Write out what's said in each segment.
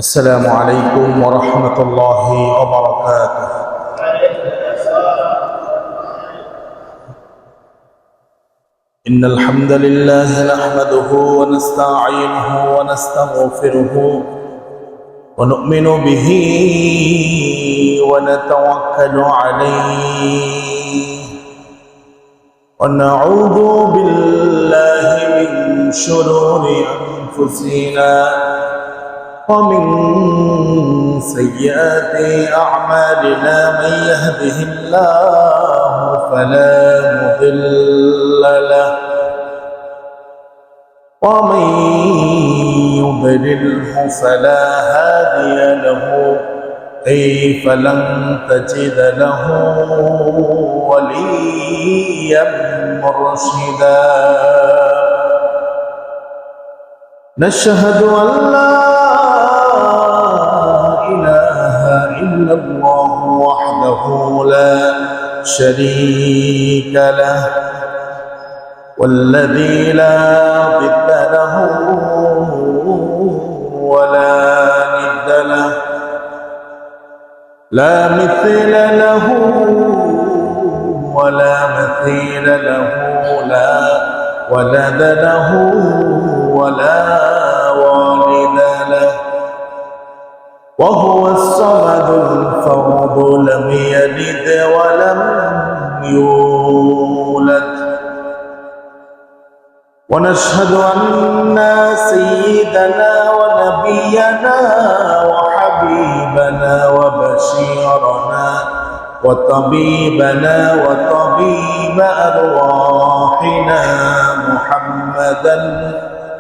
السلام عليكم ورحمة الله وبركاته. إن الحمد لله نحمده ونستعينه ونستغفره ونؤمن به ونتوكل عليه ونعوذ بالله من شرور أنفسنا ومن سيئات أعمالنا. من يهده الله فلا مضل له ومن يضلله فلا هادي له فلن تجد له وليا مرشدا. نشهد أن لا إله إلا الله وحده لا شريك له والذي لا ضد له ولا ند له لا مثل له ولا مثيل له لا ولد له ولا والد له وهو الصمد الفرد لم يلد ولم يولد. ونشهد أن سيدنا ونبينا وحبيبنا وبشيرنا وطبيبنا وطبيب أرواحنا محمدا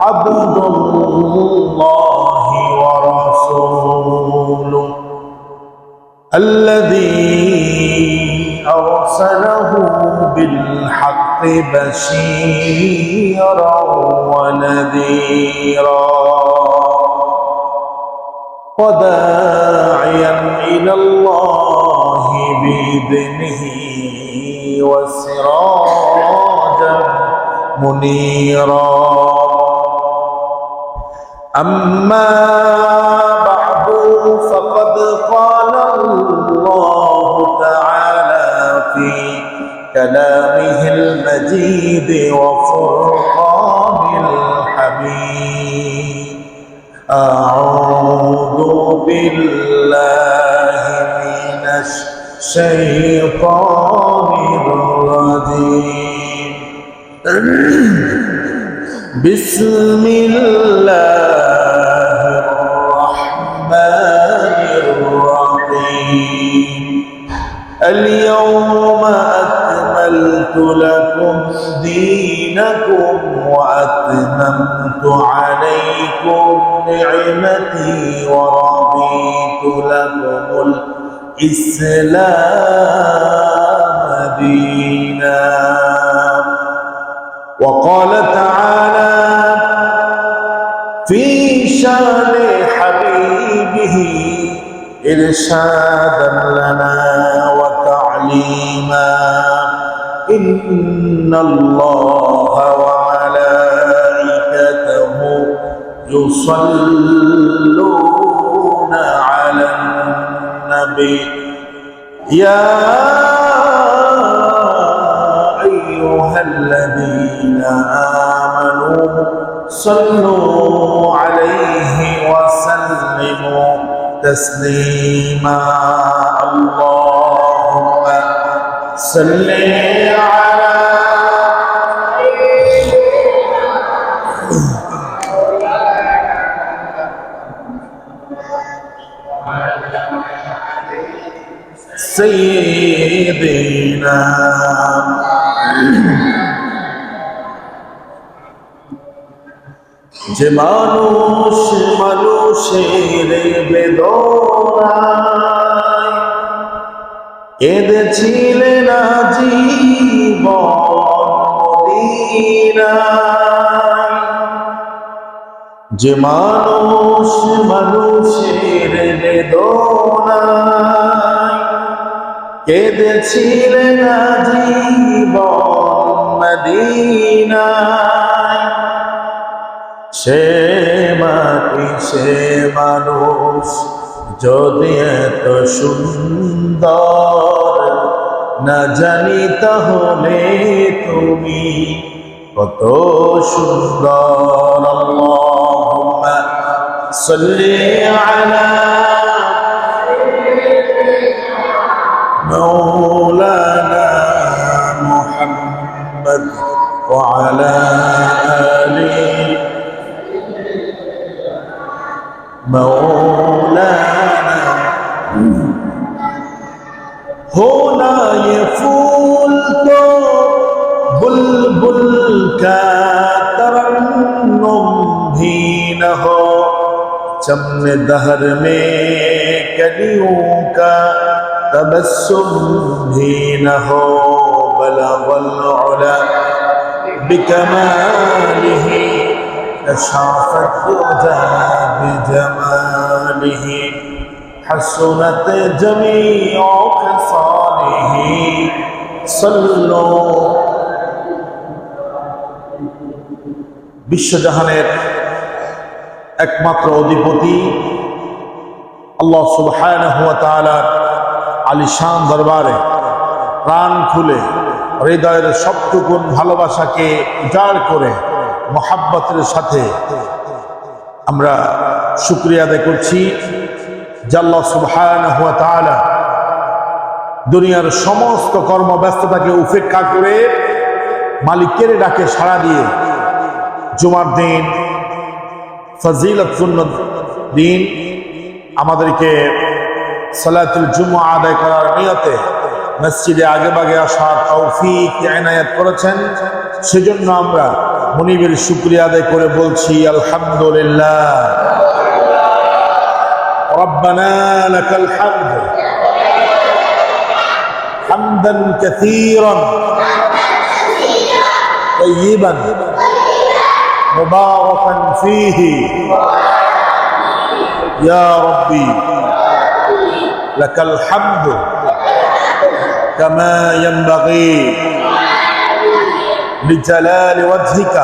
عبد الله ورسوله الذي أرسله بالحق بشيرا ونذيرا وداعيا إلى الله بإذنه وسراجا منيرا. أما بعد فقد قال الله تعالى في كلامه المجيد وفرقان الحميد. أعوذ بالله من الشيطان الرجيم. بسم الله الرحمن الرحيم. اليوم أكملت لكم دينكم وأتممت عليكم نعمتي ورضيت لكم الإسلام دينا. وقال تعالى في شان حبيبه إرشادا لنا وتعليما. إن الله وملائكته يصلون على النبي يا أيها الذين آمنوا صلوا عليه وسلموا تسليما. اللهم صل على سيدنا যে মানুষ মানুষের বেদনায় কেঁদেছিলেন জীবন মদিনায়। যে মানুষ মানুষের বেদনায় কেঁদেছিলেন জীবন মদিনায়। সে মাটি সে মানুষ যদি এত সুন্দর না জানি তাহলে তুমি কত সুন্দর। আল্লাহুম্মা সাল্লি আলা মাওলানা মুহাম্মদ ওয়া আলা আলি मौलाना। होना ये फूल तो बुलबुल का तरन्नुम भी न हो, चमन दहर में कलियों का तबस्सुम भी न हो। बलगल उला बिकमालिही कशाफत दुजा بجماله حسنت جميع خصاله صلوا। বিশ্বজাহানের একমাত্র অধিপতি আল্লাহ সুবহানাহু ওয়া তাআলার আলিশান দরবারে প্রাণ খুলে হৃদয়ের সবটুকু ভালোবাসাকে উজাড় করে মুহাব্বতের সাথে আমরা শুকরিয়া আদায় করছি যে আল্লাহ সুবহানাহু ওয়া তাআলা দুনিয়ার সমস্ত কর্মব্যস্ততাকে উপেক্ষা করে মালিকের ডাকে সাড়া দিয়ে জুমার দিন ফজিলতুন দিন আমাদেরকে সালাতুল জুমআ আদায় করার নিয়তে মসজিদে আগেভাগে আসার তৌফিক ইনায়াত করেছেন। সেজন্য আমরা মুনিবের শুকরিয়া আদায় করে বলছি আলহামদুলিল্লাহ। রব্বানা লাকাল হামদ হামদান কাসীরান তাইয়িবান মুবারাকান ফীহি ইয়া রাব্বি লাকাল হামদ কামা ইয়ানবাগি لجلال وجهك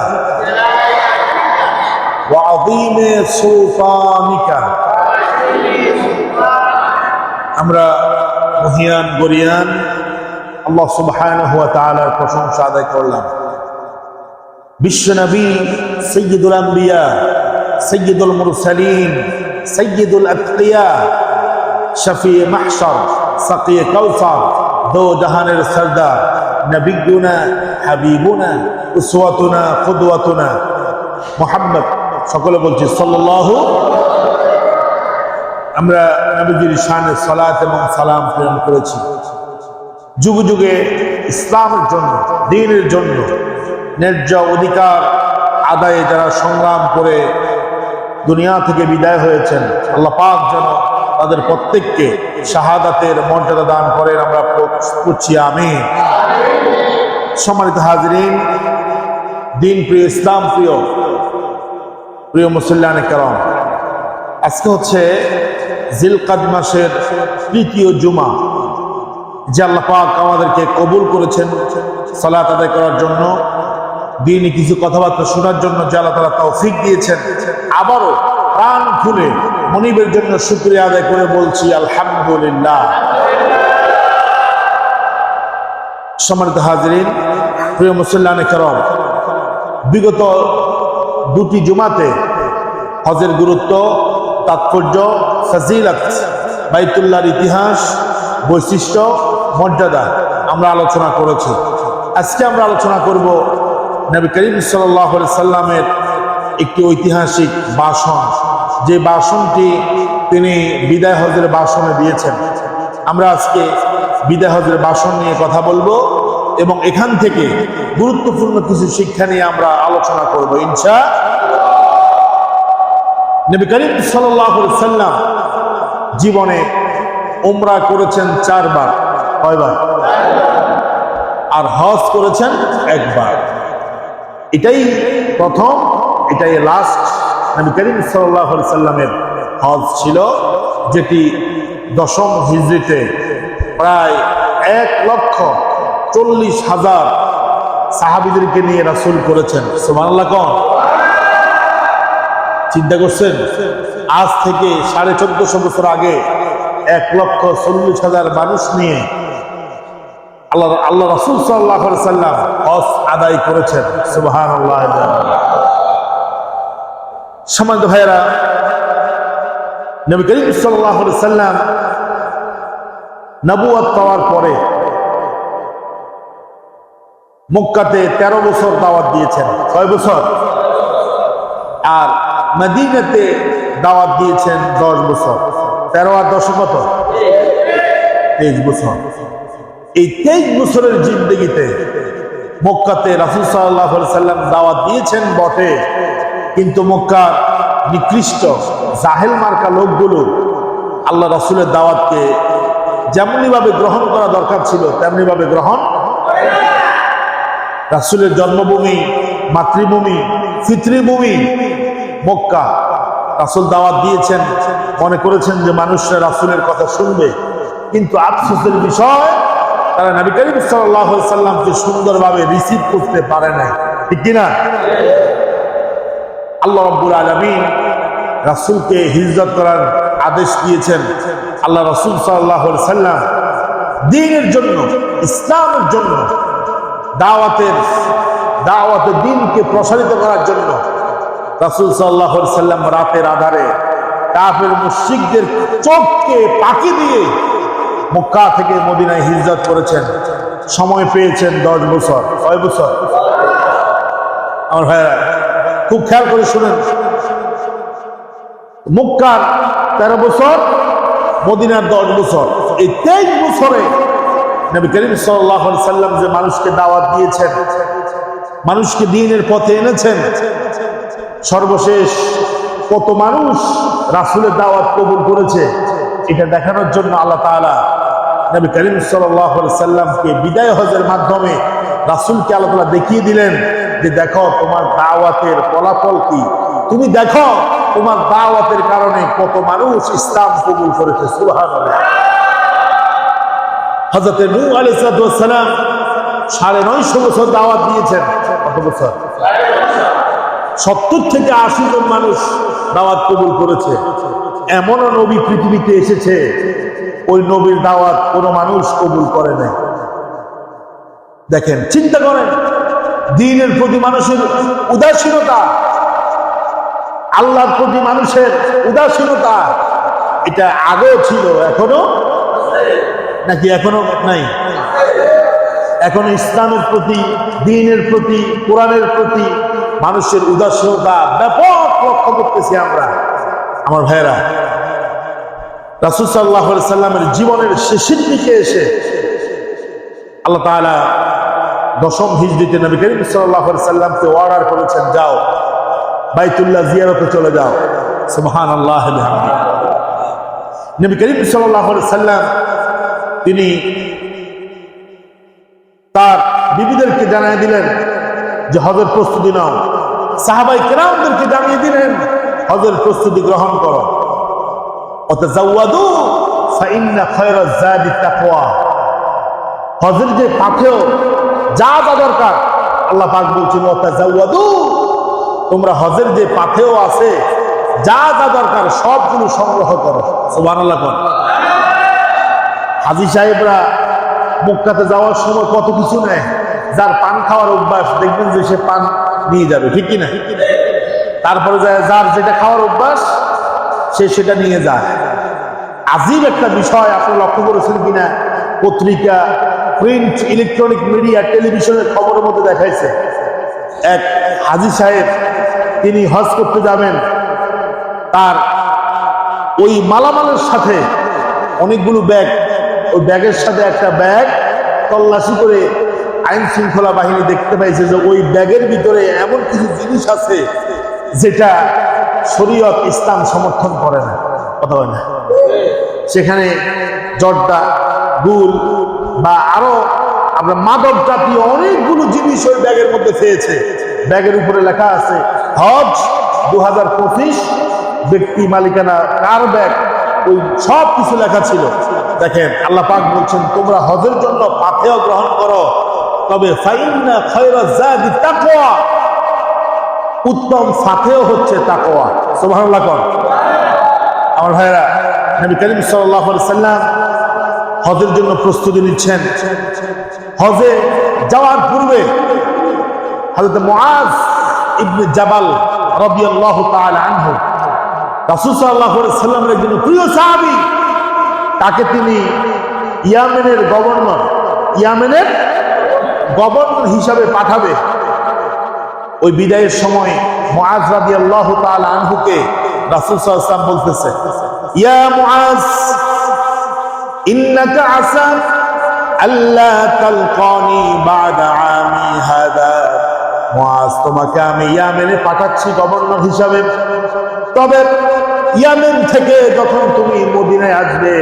وعظيم سلطانك। আমরা মহিয়ান গরিয়ান আল্লাহ সুবহানাহু ওয়া তাআলার প্রশংসা আদায় করলাম। বিশ্বনবী সাইয়্যিদুল আম্বিয়া সাইয়্যিদুল মুরসালিন সাইয়্যিদুল আতকিয়া শফি মাহশর সাকি কাউসার দো জাহানের সরদার নবিয়ুনা হাবিবুনা উসওয়াতুনা কুদওয়াতুনা মুহাম্মদ, সকলে বলছি সাল্লাল্লাহু। আমরা নবীজির শানে সালাত এবং সালাম প্রেরণ করেছি। যুগে যুগে ইসলামের জন্য, দ্বীনের জন্য ন্যায্য অধিকার আদায়ে যারা সংগ্রাম করে দুনিয়া থেকে বিদায় হয়েছেন, আল্লাহ পাক যেন তাদের প্রত্যেককে শাহাদাতের মর্যাদা দান করেন, আমরা করছি আমিন। সম্মানিত হাজিরিন, দিন প্রিয়, ইসলাম প্রিয়, প্রিয় মুসল্লিয়ানে কেরাম, আজকে হচ্ছে জিলকাদ মাসের তৃতীয় জুমা, যে আল্লাহ পাক আমাদেরকে কবুল করেছেন সালাত আদায় করার জন্য, দিনে কিছু কথাবার্তা শোনার জন্য যে আল্লাহ তাআলা তৌফিক দিয়েছেন। আবারও প্রাণ খুলে মনিবের জন্য শুকরিয়া আদায় করে বলছি আলহামদুলিল্লাহ। সম্মানিত হাজিরিন, প্রিয় মুসল্লিয়ানে কেরাম, বিগত দুটি জুমাতে হজের গুরুত্ব, তাৎপর্য, ফজিলত, বাইতুল্লাহর ইতিহাস, বৈশিষ্ট্য, মর্যাদা আমরা আলোচনা করেছি। আজকে আমরা আলোচনা করব নবী করিম সাল্লাল্লাহু আলাইহি সাল্লামের একটি ঐতিহাসিক ভাষণ, যে ভাষণটি তিনি বিদায় হজের ভাষণে দিয়েছেন। আমরা আজকে বিদায় হজের ভাষণ নিয়ে কথা বলবো এবং এখান থেকে গুরুত্বপূর্ণ কিছু শিক্ষা নিয়ে আমরা আলোচনা করব ইনশাআল্লাহ। নবী করিম সাল্লাল্লাহু আলাইহি সাল্লাম জীবনে উমরা করেছেন 4 বার। কয়বার? আর হজ করেছেন 1 বার। এটাই প্রথম, এটাই লাস্ট নবী করিম সাল্লাল্লাহু আলাইহি সাল্লামের হজ ছিল, যেটি 10ম হিজরিতে প্রায় 1,40,000 সাহাবীদেরকে নিয়ে রাসূল করেছেন। সুবহানাল্লাহ। চিন্তা করছেন, আজ থেকে 1450 বছর আগে 1,40,000 মানুষ নিয়ে আল্লাহ রাসূল সাল্লাল্লাহু আলাইহি সাল্লাম হজ আদায় করেছেন। সুবহানাল্লাহ। সম্মানিত ভাইয়েরা, নবী করিম সাল্লাল্লাহু আলাইহি সাল্লাম নবুয়ত পাওয়ার পরে মক্কাতে 13 বছর দাওয়াত দিয়েছেন। 6 বছর। আর মদিনাতে দাওয়াত দিয়েছেন 10 বছর। 13 আর 10 কত? 23 বছর। এই 23 বছরের জিন্দেগিতে মক্কাতে রাসূল সাল্লাল্লাহু আলাইহি সাল্লাম দাওয়াত দিয়েছেন বটে, কিন্তু মক্কার নিকৃষ্ট জাহেল মার্কা লোকগুলো আল্লাহ রাসূলের দাওয়াতকে যেমনি ভাবে গ্রহণ করা দরকার ছিল তেমনি ভাবে গ্রহণ। রাসূলের জন্মভূমি, মাতৃভূমি, পিতৃভূমি মক্কা। রাসূল দাওয়াত দিয়েছেন, মনে করেছেন যে মানুষরা রাসূলের কথা শুনবে, কিন্তু আফসোসের বিষয় তারা নবী করিম সাল্লাল্লাহু আলাইহি সাল্লামকে সুন্দরভাবে রিসিভ করতে পারে নাই। ঠিক কিনা? আল্লাহ রাব্বুল আলামিন রাসূলকে হিজরত করার আদেশ দিয়েছেন। আল্লাহ রাসূল সাল্লাল্লাহু আলাইহি সাল্লাম দ্বীনের জন্য, ইসলামের জন্য, দাওয়াতে দ্বীনকে প্রসারিত করার জন্য রাসূল সাল্লাল্লাহু আলাইহি সাল্লাম রাতের আধারে কাফের মুশরিকদের চোখকে ফাঁকি দিয়ে মক্কা থেকে মদিনায় হিজরত করেছেন। সময় পেয়েছেন 10 বছর। 6 বছর। আমার ভাইরা খুব খেয়াল করে শুনেন, মক্কার 13 বছর, মদিনার 10 বছর। এই 23 বছরে নবী করিম সাল্লাল্লাহু আলাইহি সাল্লাম যে মানুষকে দাওয়াত দিয়েছেন, মানুষকে দ্বীনের পথে এনেছেন, সর্বশেষ কত মানুষ রাসূলের দাওয়াত কবুল করেছে এটা দেখানোর জন্য আল্লাহ তাআলা নবী করিম সাল্লাল্লাহু আলাইহি সাল্লামকে বিদায় হজের মাধ্যমে রাসূলকে আল্লাহ তাআলা দেখিয়ে দিলেন যে দেখো তোমার দাওয়াতের ফলাফল কি, তুমি দেখো তোমার দাওয়াতের কারণে কত মানুষ ইসলাম কবুল করেছে। সুবহানাল্লাহ। হযরত নূহ আলাইহিস সালাম 950 বছর দাওয়াত দিয়েছেন। কত বছর? 70 থেকে 80 জন মানুষ দাওয়াত কবুল করেছে। এমনও নবী পৃথিবীতে এসেছে ওই নবীর দাওয়াত কোনো মানুষ কবুল করে নাই। দেখেন, চিন্তা করেন, দ্বীনের প্রতি মানুষের উদাসীনতা, আল্লাহর প্রতি মানুষের উদাসীনতা, এটা আগেও ছিল, এখনো নাকি এখনো নাই? এখনো ইসলামের প্রতি, দ্বীনের প্রতি, কোরআনের প্রতি মানুষের উদাসীনতা ব্যাপক লক্ষ্য করতেছি আমরা। আমার ভাইয়েরা, রাসূল সাল্লাল্লাহু আলাইহি সাল্লামের জীবনের শেষের দিকে এসে আল্লাহ তাআলা 10ম হিজরিতে নবী করিম সাল্লাল্লাহু আলাইহি সাল্লামকে অর্ডার করেছেন, যাও বাইতুল্লাহ জিয়ারতে চলে যাও। সুবহানাল্লাহ বিহামদিহি। নবী করিম সাল্লাল্লাহু আলাইহি সাল্লাম তিনি তার বিবিদেরকে জানিয়ে দিলেন যে হজের প্রস্তুতি নাও। সাহাবায়ে কেরামদেরকে জানিয়ে দিলেন হজের প্রস্তুতি গ্রহণ করো। ওয়াতাজাওয়াদু ফাইন্না খায়রাজ যাদি তাকওয়া। হজের যে পাথেয় যা যা দরকার আল্লাহ পাক বলছেন ওয়াতাজাওয়াদু, তোমরা হজের যে পাথেয় আছে যা যা দরকার সবগুলো সংগ্রহ করো। সুবহানাল্লাহ। হাজী সাহেবরা মক্কাতে যাওয়ার সময় কত কিছু নেয়, যার পান খাওয়ার অভ্যাস দেখবেন যে সে পান নিয়ে যাবে, ঠিক কিনা? তারপরে যায় যার যেটা খাওয়ার অভ্যাস সে সেটা নিয়ে যায়। আজীব একটা বিষয়, আপনি লক্ষ্য করেছেন কিনা, পত্রিকা, প্রিন্ট, ইলেকট্রনিক মিডিয়া, টেলিভিশনের খবরের মধ্যে দেখাইছে এক হাজী সাহেব তিনি হজ করতে যাবেন, তার ওই মালামালের সাথে অনেকগুলো ব্যাগ, ওই ব্যাগের সাথে একটা ব্যাগ তল্লাশি করে আইন শৃঙ্খলা বাহিনী দেখতে পাইছে যে ওই ব্যাগের ভিতরে এমন কিছু জিনিস আছে যেটা শরীয়ত ইসলাম সমর্থন করে না। কথা হয় না? সেখানে জর্দা, গুল বা আরো আমরা মাদক জাতীয় অনেকগুলো জিনিস ওই ব্যাগের মধ্যে পেয়েছে। ব্যাগের উপরে লেখা আছে হজ 2025, ব্যক্তি মালিকানা কার ব্যাগ, ওই সব কিছু লেখা ছিল। দেখেন, আল্লাহ পাক বলছেন তোমরা হজের জন্য পাথেয় গ্রহণ করো, তবে ফাইন্না খায়রাজ যাদি তাকওয়া, উত্তম ফাতেও হচ্ছে তাকওয়া। সুবহানাল্লাহ। আমার ভাইরা, নবী করিম সাল্লাল্লাহু আলাইহি সাল্লাম হজের জন্য প্রস্তুতি নিচ্ছেন। হজে যাওয়ার পূর্বে হযরত মুআজ ইবনে জাবাল রাদিয়াল্লাহু তাআলা আনহু, রাসূল সাল্লাল্লাহু আলাইহি সাল্লামের একজন প্রিয় সাহাবী, তাকে তিনি ইয়ামেনের গভর্নর হিসাবে পাঠাবে। ওই বিদায়ের সময় মুআজ রাদিয়াল্লাহু তাআলা আনহুকে রাসূল সাল্লাল্লাহু আলাইহি ওয়াসাল্লাম বলতেছে, ইয়া মুআজ ইন্নাকা আসা আল্লা তালকানি বাদা আমি হাদা। মুআজ, তোমাকে আমি ইয়ামেনে পাঠাচ্ছি গভর্নর হিসাবে, তবে ইয়ামেন থেকে যখন তুমি মদিনায় আসবে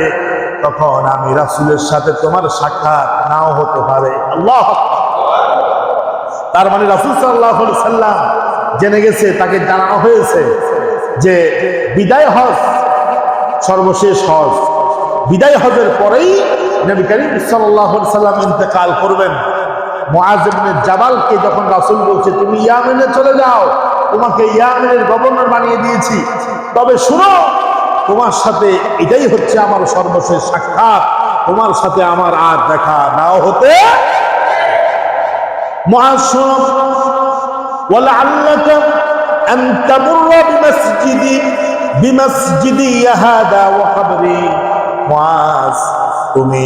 তখন আমি রাসূলের সাথে তোমার সাক্ষাৎ নাও হতে পারে। আল্লাহু আকবার। তার মানে রাসূল সাল্লাল্লাহু আলাইহি সাল্লাম জেনে গেছে, তাকে জানানো হয়েছে যে বিদায় হজ সর্বশেষ হজ। বিদায় হজের পরেই নবী করিম সাল্লাল্লাহু আলাইহি সাল্লাম ইন্তেকাল করবেন। মুআজ ইবনে জাবালকে যখন রাসূল বলছে তুমি ইয়ামেনে চলে যাও, তোমাকে ইয়ামেনের গভর্নর বানিয়ে দিয়েছি, তবে শুনো, তোমার সাথে এটাই হচ্ছে আমার সর্বশেষ সাক্ষাৎ, তোমার সাথে আমার আর দেখা নাও হতে। মুআজ, শুনো, ওয়ালাআল্লাকা আন তামুররা বিমাসজিদি হাদা ওয়া কবরি। মুআজ, তুমি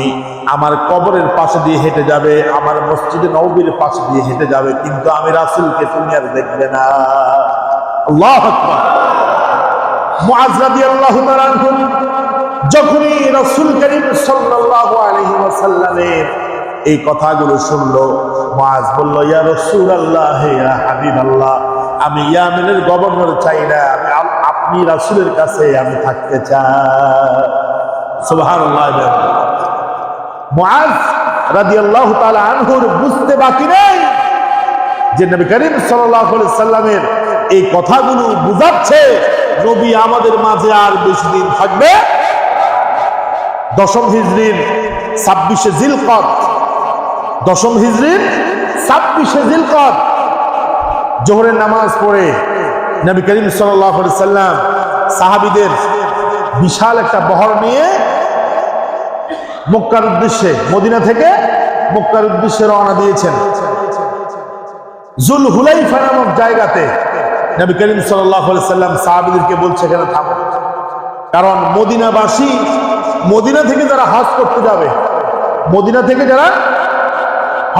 আমার কবরের পাশে দিয়ে হেঁটে যাবে, আমার মসজিদে নববীর পাশে দিয়ে হেঁটে যাবে, কিন্তু আমি রাসূলকে তুমি আর দেখবে না। আল্লাহু আকবার। মুআজ রাদিয়াল্লাহু তাআলা আনহু যখনই রাসূল করিম সাল্লাল্লাহু আলাইহি ওয়াসাল্লামের এই কথাগুলো শুনলো, মুআজ বলল, ইয়া রাসূলুল্লাহ, ইয়া হাবিবাল্লাহ, আমি ইয়ামেনের গভর্নর চাই না, আপনি রাসূলের কাছে আমি থাকতে চাই। সুবহানাল্লাহ। মুআজ রাদিয়াল্লাহু তাআলা আনহুর বুঝতে বাকি নেই যে নবী করিম সাল্লাল্লাহু আলাইহি সাল্লামের এই কথাগুলো বুঝাচ্ছে নবী আমাদের মাঝে আর বেশি দিন থাকবে। 10ম হিজরির 26শে জিলকদ, 10ম হিজরির 26শে জিলকদ জোহরের নামাজ পড়ে নবী করিম সাল্লাল্লাহু আলাইহি সাল্লাম সাহাবীদের বিশাল একটা বহর নিয়ে মক্কার উদ্দেশ্যে, মদিনা থেকে মক্কার উদ্দেশ্যে রওনা দিয়েছেন। জুল হুলাইফা নামক জায়গাতে নবী করিম সাল্লাল্লাহু আলাইহি সাল্লাম সাহাবীদেরকে বলছে এখানে থামো, কারণ মদিনাবাসী, মদিনা থেকে যারা হজ করতে যাবে, মদিনা থেকে যারা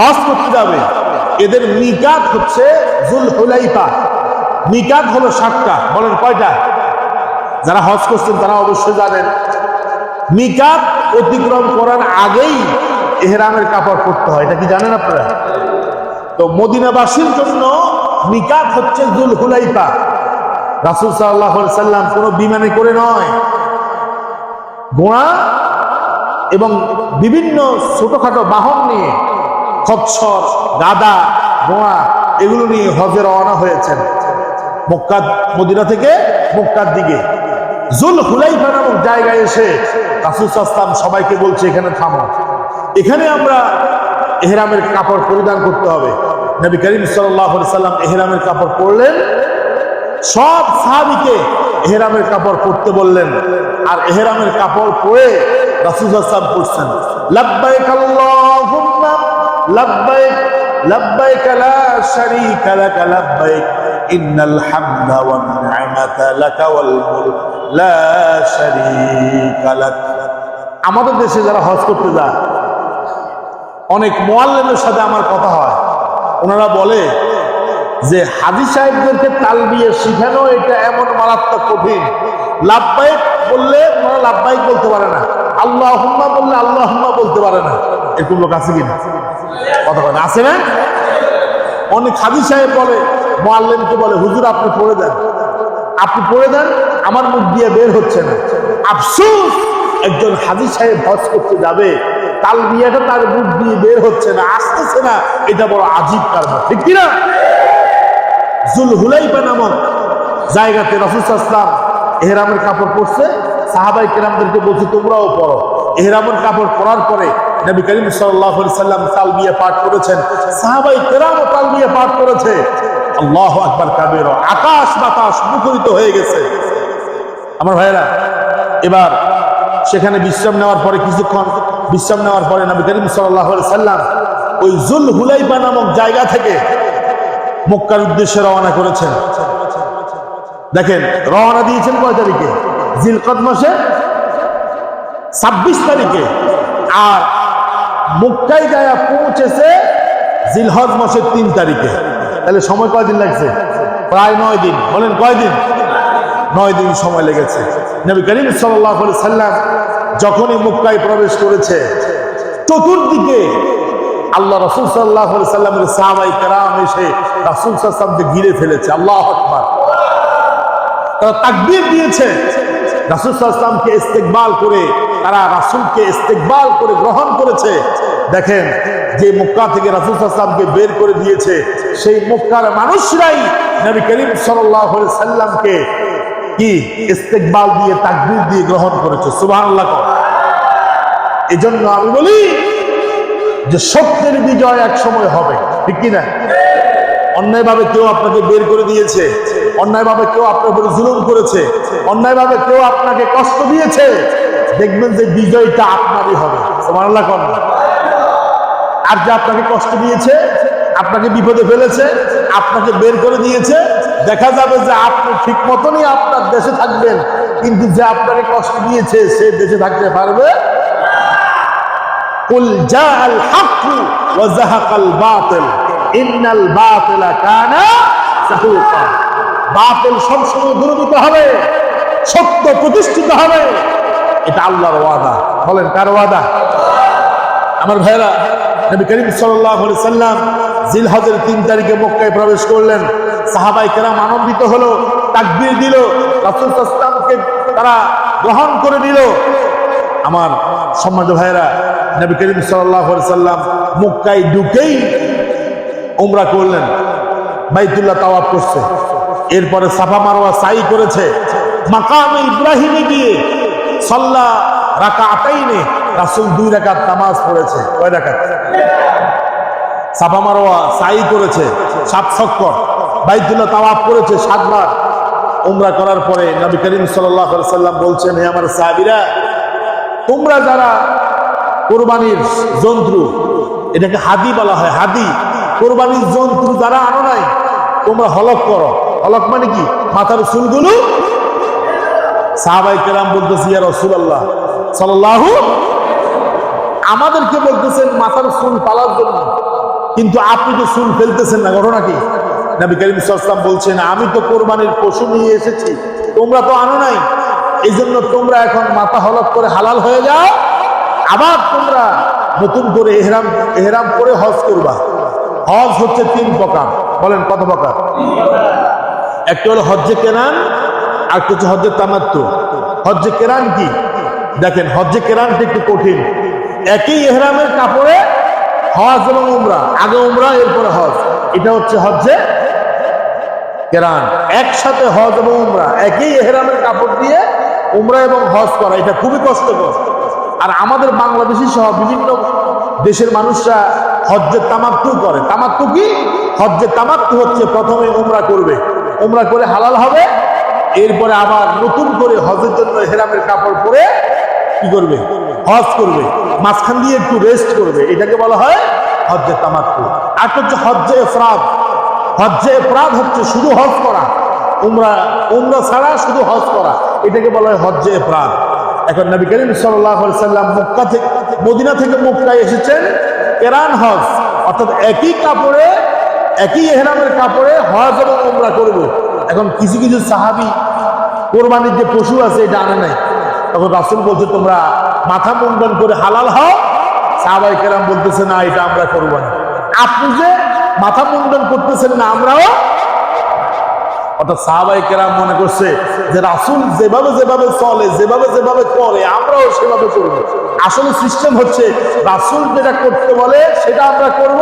হজ করতে যাবে, এদের মিকাত হচ্ছে জুল হুলাইফা। মিকাত হলো 7টা। বলেন কয়টা? যারা হজ করছেন তারা অবশ্যই জানেন। মিকাত অতিক্রম করার আগেই ইহরামের কাপড় পরতে হয়, এটা কি জানেন আপনারা? তো মদিনাবাসীর জন্য মিকাত হচ্ছে জুল হুলাইফা। রাসূল সাল্লাল্লাহু আলাইহি সাল্লাম কোনো বিমানে করে নয়, ঘোড়া এবং বিভিন্ন ছোটখাটো বাহন নিয়ে, খচ্চর, গাদা, ঘোড়া, এগুলো নিয়ে হজে রওনা হয়েছেন মক্কা, মদিনা থেকে মক্কার দিকে। জুল হুলাইফা নামক জায়গায় এসে রাসূল সাল্লাল্লাহু আলাইহি ওয়াসাল্লাম সবাইকে বলছে এখানে থামো, এখানে আমরা ইহরামের কাপড় পরিধান করতে হবে। নবী করিম সাল্লাল্লাহু আলাইহি সাল্লাম ইহরামের কাপড় পরলেন, সব সাহাবীকে ইহরামের কাপড় পরতে বললেন, আর ইহরামের কাপড় পরে রাসূল সাল্লাল্লাহু আলাইহি ওয়াসাল্লাম পড়ছেন, লাব্বাইক আল্লাহুম্মা লাব্বাইক লাব্বাইক লা শারীকা লাক লাব্বাইক ইন্নাল হামদা ওয়ান নি'মাতা লাকা ওয়াল মুলক লা শারীকা লাক। আমাদের দেশে যারা হজ করতে যায়, অনেক মুআল্লিমের সাথে আমার কথা হয়, ওনারা বলে যে হাজী সাহেবদেরকে তালবিয়া শিখানো এটা এমন মারাত্মক কঠিন, লাব্বাইক বললে ওনারা লাব্বাইক বলতে পারে না, আল্লাহুম্মা বললে আল্লাহুম্মা বলতে পারে না। এরকম লোক আছে কিনা? কথা বলে আছে না? অনেক হাজী সাহেব বলে, মুআল্লিমকে বলে, হুজুর আপনি পড়ে দেন, আপনি পড়ে দেন, আমার মুখ দিয়ে বের হচ্ছে না। আফসোস, একজন হাজী সাহেব হজ করতে যাবে, তালবিয়াটা তার মুখ দিয়ে বের হচ্ছে না, আসতেছে না, এটা বড় আজীব কারবার, ঠিক কিনা? জুল হুলাইফা নামক জায়গাতে রাসূল সাল্লাল্লাহু আলাইহি ওয়াসাল্লাম ইহরামের কাপড় পরছে, সাহাবায়ে কেরামদেরকে বলছে তোমরাও পরো। ইহরামের কাপড় পরার পরে নবী করিম সাল্লাল্লাহু আলাইহি সাল্লাম তালবিয়া পাঠ করেছেন, সাহাবায়ে কেরামও তালবিয়া পাঠ করেছে। আল্লাহু আকবার কাবীরা, আকাশ বাতাস মুখরিত হয়ে গেছে। আমার ভাইয়েরা, এবার সেখানে বিশ্রাম নেওয়ার পরে, কিছুক্ষণ বিশ্রাম নেওয়ার পরে নবী করিম সাল্লাল্লাহু আলাইহি সাল্লাম ওই জুল হুলাইফা নামক জায়গা থেকে মক্কার উদ্দেশ্যে রওনা করেছেন। দেখেন, রওনা দিয়েছেন কয় তারিখে? জিলকদ মাসে 26 তারিখে, আর মক্কায় যায় পৌঁছেছে জিলহজ মাসের 3 তারিখে। তাহলে সময় কয়দিন লাগছে? প্রায় 9 দিন। বলেন কয়দিন? 9 দিন সময় লেগেছে। নবী করিম সাল্লাল্লাহু আলাইহি সাল্লাম যখনই মক্কায় প্রবেশ করেছে, চতুর্দিকে আল্লাহ রাসূল সাল্লাল্লাহু আলাইহি সাল্লামের সাহাবায়ে কেরাম এসে রাসূল সাল্লাল্লাহু আলাইহি সাল্লামকে ঘিরে ফেলেছে। আল্লাহু আকবার, তারা তাকবীর দিয়েছে। রাসূল সাল্লাল্লাহু আলাইহি সাল্লামকে ইস্তেকবাল করে, তারা রাসূলকে ইস্তেকবাল করে গ্রহণ করেছে। দেখেন, যে মক্কা থেকে রাসূল সাল্লাল্লাহু আলাইহি সাল্লামকে বের করে দিয়েছে, সেই মক্কার মানুষরাই নবী করিম সাল্লাল্লাহু আলাইহি সাল্লামকে কি ইস্তেকবাল দিয়ে, তাকবীর দিয়ে গ্রহণ করেছে। সুবহানাল্লাহ। এজন্য আমি বলি যে সত্যের বিজয় এক সময় হবে, ঠিক কি না? অন্যায়ভাবে কেউ আপনাকে বের করে দিয়েছে, অন্যায়ভাবে কেউ আপনার উপরে জুলুম করেছে, অন্যায়ভাবে কেউ আপনাকে কষ্ট দিয়েছে, দেখবেন যে বিজয়টা আপনারই হবে। সুবহানাল্লাহ। আর যে আপনাকে কষ্ট দিয়েছে, আপনাকে বিপদে ফেলেছে, আপনাকে বের করে দিয়েছে, দেখা যাবে যে আপনি ঠিক মতনই আপনার দেশে থাকবেন, কিন্তু যে আপনাকে কষ্ট দিয়েছে সে দেশে থাকতে পারবে। কুল জাআল হাক্কু ওয়া যাহাকাল বাতিল ইন্নাল বাতিলা কানা যাহুকা। বাতিল সবসময় দূরীভূত হবে, সত্য প্রতিষ্ঠিত হবে। এটা আল্লাহর ওয়াদা। বলেন কার ওয়াদা? আমার ভাইরা, নবী করিম সাল্লাল্লাহু আলাইহি সাল্লাম জিলহজের 3 তারিখে মক্কায় প্রবেশ করলেন। সাহাবায়ে কেরাম আনন্দিত হলো, তাকবীর দিল, রাসূল সাল্লাল্লাহু আলাইহি সাল্লামকে তারা গ্রহণ করে নিল। আমার সম্মানিত ভাইরা, নবী করিম সাল্লাল্লাহু আলাইহি সাল্লাম মক্কায় ঢুকেই উমরা করলেন, বাইতুল্লাহ তাওয়াফ করছে, এরপরে সাফা মারওয়া সাই করেছে, মাকামে ইব্রাহিমে গিয়ে সাল্লা রাকাতাইনে, রাসূল 2 রাকাত নামাজ পড়েছে। কয় রাকাত? সাফা মারওয়া সাই করেছে 7 চক্কর, বাইতুল্লাহ তাওয়াফ করেছে 7 বার। উমরা করার পরে নবী করিম সাল্লাল্লাহু আলাইহি সাল্লাম বলছেন, হে আমার সাহাবীরা, তোমরা যারা কুরবানির জন্তু, এটাকে হাদি বলা হয়, হাদি, কুরবানির জন্তু যারা আনো নাই, তোমরা হলক করো। হলক মানে কি? মাথার চুলগুলো। সাহাবায়ে কেরাম বলতেছে, ইয়া রাসূলুল্লাহ সাল্লাল্লাহু, আমাদেরকে বলতেছেন মাথার চুল পালার জন্য, কিন্তু আপনি তো চুল ফেলতেছেন না, ঘটনা কি? নবী করিম সাল্লাল্লাহু আলাইহি ওয়াসাল্লাম বলছেন, আমি তো কোরবানির পশু নিয়ে এসেছি, তোমরা তো আনো নাই, এই জন্য তোমরা এখন মাথা হলক করে হালাল হয়ে যাও, আবার তোমরা নতুন করে এহরাম করে হজ করবা। হজ হচ্ছে 3 প্রকার। বলেন কত প্রকার? একটা হলো হজ্জে কেরান, আর একটা হচ্ছে হজ্জে তামাত্তু। হজ্জে কেরান কি? দেখেন, হজ্জে কেরানটা একটু কঠিন। একই এহরামের কাপড়ে হজ এবং উমরা, আগে উমরা এরপরে হজ, এটা হচ্ছে হজ্জে কেরান। একসাথে হজ এবং উমরা, একই এহরামের কাপড় দিয়ে উমরা এবং হজ করা, এটা খুবই কষ্টকর। আর আমাদের বাংলাদেশি সহ বিভিন্ন দেশের মানুষরা হজ্জে তামাত্তু করে। তামাত্তু কি? হজ্জে তামাত্তু হচ্ছে প্রথমে উমরা করবে, উমরা করে হালাল হবে, এরপরে আবার নতুন করে হজের জন্য এহরামের কাপড় পরে কি করবে? হজ করবে, মাঝখান দিয়ে একটু রেস্ট করবে, এটাকে বলা হয় হজ্জে তামাত্তু। আর হচ্ছে হজ্জে ইফরাদ। হজ্জে ইফরাদ হচ্ছে শুধু হজ করা, উমরা ছাড়া শুধু হজ করা, এটাকে বলা হয় হজ্জে ইফরাদ। এখন নবী করিম সাল্লাল্লাহু আলাইহি সাল্লাম মক্কা থেকে, মদিনা থেকে মক্কায় এসেছেন কেরান হজ, অর্থাৎ একই কাপড়ে, একই ইহরামের কাপড়ে হজ এবং উমরা করবে। এখন কিছু কিছু সাহাবী কোরবানির যে পশু আছে এটা আনে নাই, তখন রাসূল বলছে, তোমরা মাথা মুন্ডন করে হালাল হও। সাহাবায়ে কেরাম বলতেছে, না, এটা আমরা করব না। আপনি যে মাথা মুন্ডন করতেছেন না, আমরাও। অর্থাৎ সাহাবায়ে কেরাম মনে করছে যে রাসূল যেভাবে যেভাবে চলে, যেভাবে যেভাবে করে, আমরাও সেভাবে করব। আসলে সিস্টেম হচ্ছে রাসূল যেটা করতে বলে সেটা আমরা করব,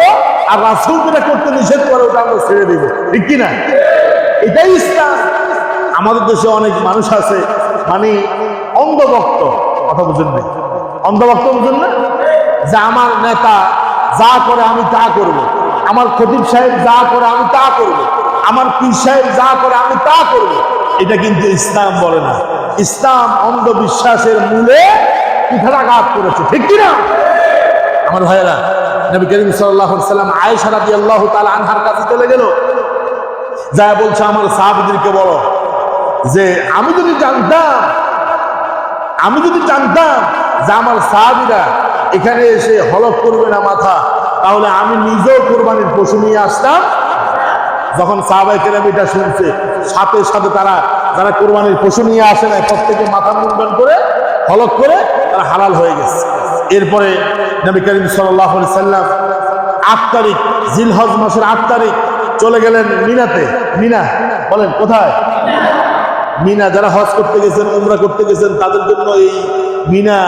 আর রাসূল যেটা করতে নিষেধ করে ওটা আমরা ছেড়ে দেব, ঠিক কি না? এটাই ইসলাম। আমাদের দেশে অনেক মানুষ আছে মানে অন্ধভক্ত, কথা বুঝেন না? অন্ধভক্ত বুঝেন না? যে আমার নেতা যা করে আমি তা করব, আমার খতিব সাহেব যা করে আমি তা করব, আমার পীর সাহেব যা করে আমি তা করব, এটা কিন্তু ইসলাম বলে না। ইসলাম অন্ধবিশ্বাসের মূলে কুঠারাঘাত করেছে, ঠিক কিনা? আমার ভাইয়েরা, নবী করিম সাল্লাল্লাহু আলাইহি সাল্লাম আয়েশা রাদিয়াল্লাহু তাআলা আনহার কাছে চলে গেল, যা বলছে আমার সাহাবীদেরকে বলো যে আমি যদি জানতাম যে আমার সাহাবীরা এখানে এসে হলক করবে না মাথা, তাহলে আমি নিজেও কোরবানির পশু নিয়ে আসতাম। যখন সাহাবায়ে কেরাম এটা শুনছে, সাথে সাথে তারা যারা কোরবানির পশু নিয়ে আসে না, প্রত্যেকে মাথা মুন্ডন করে হলক করে তারা হালাল হয়ে গেছে। এরপরে নবী করিম সাল্লাল্লাহু আলাইহি সাল্লাম 8 তারিখ জিলহজ মাসের 8 তারিখ চলে গেলেন মিনাতে। মিনা বলেন কোথায়? মিনা। যারা হজ করতে গেছেন, উমরা করতে গেছেন, তাদের জন্য এই মিনা,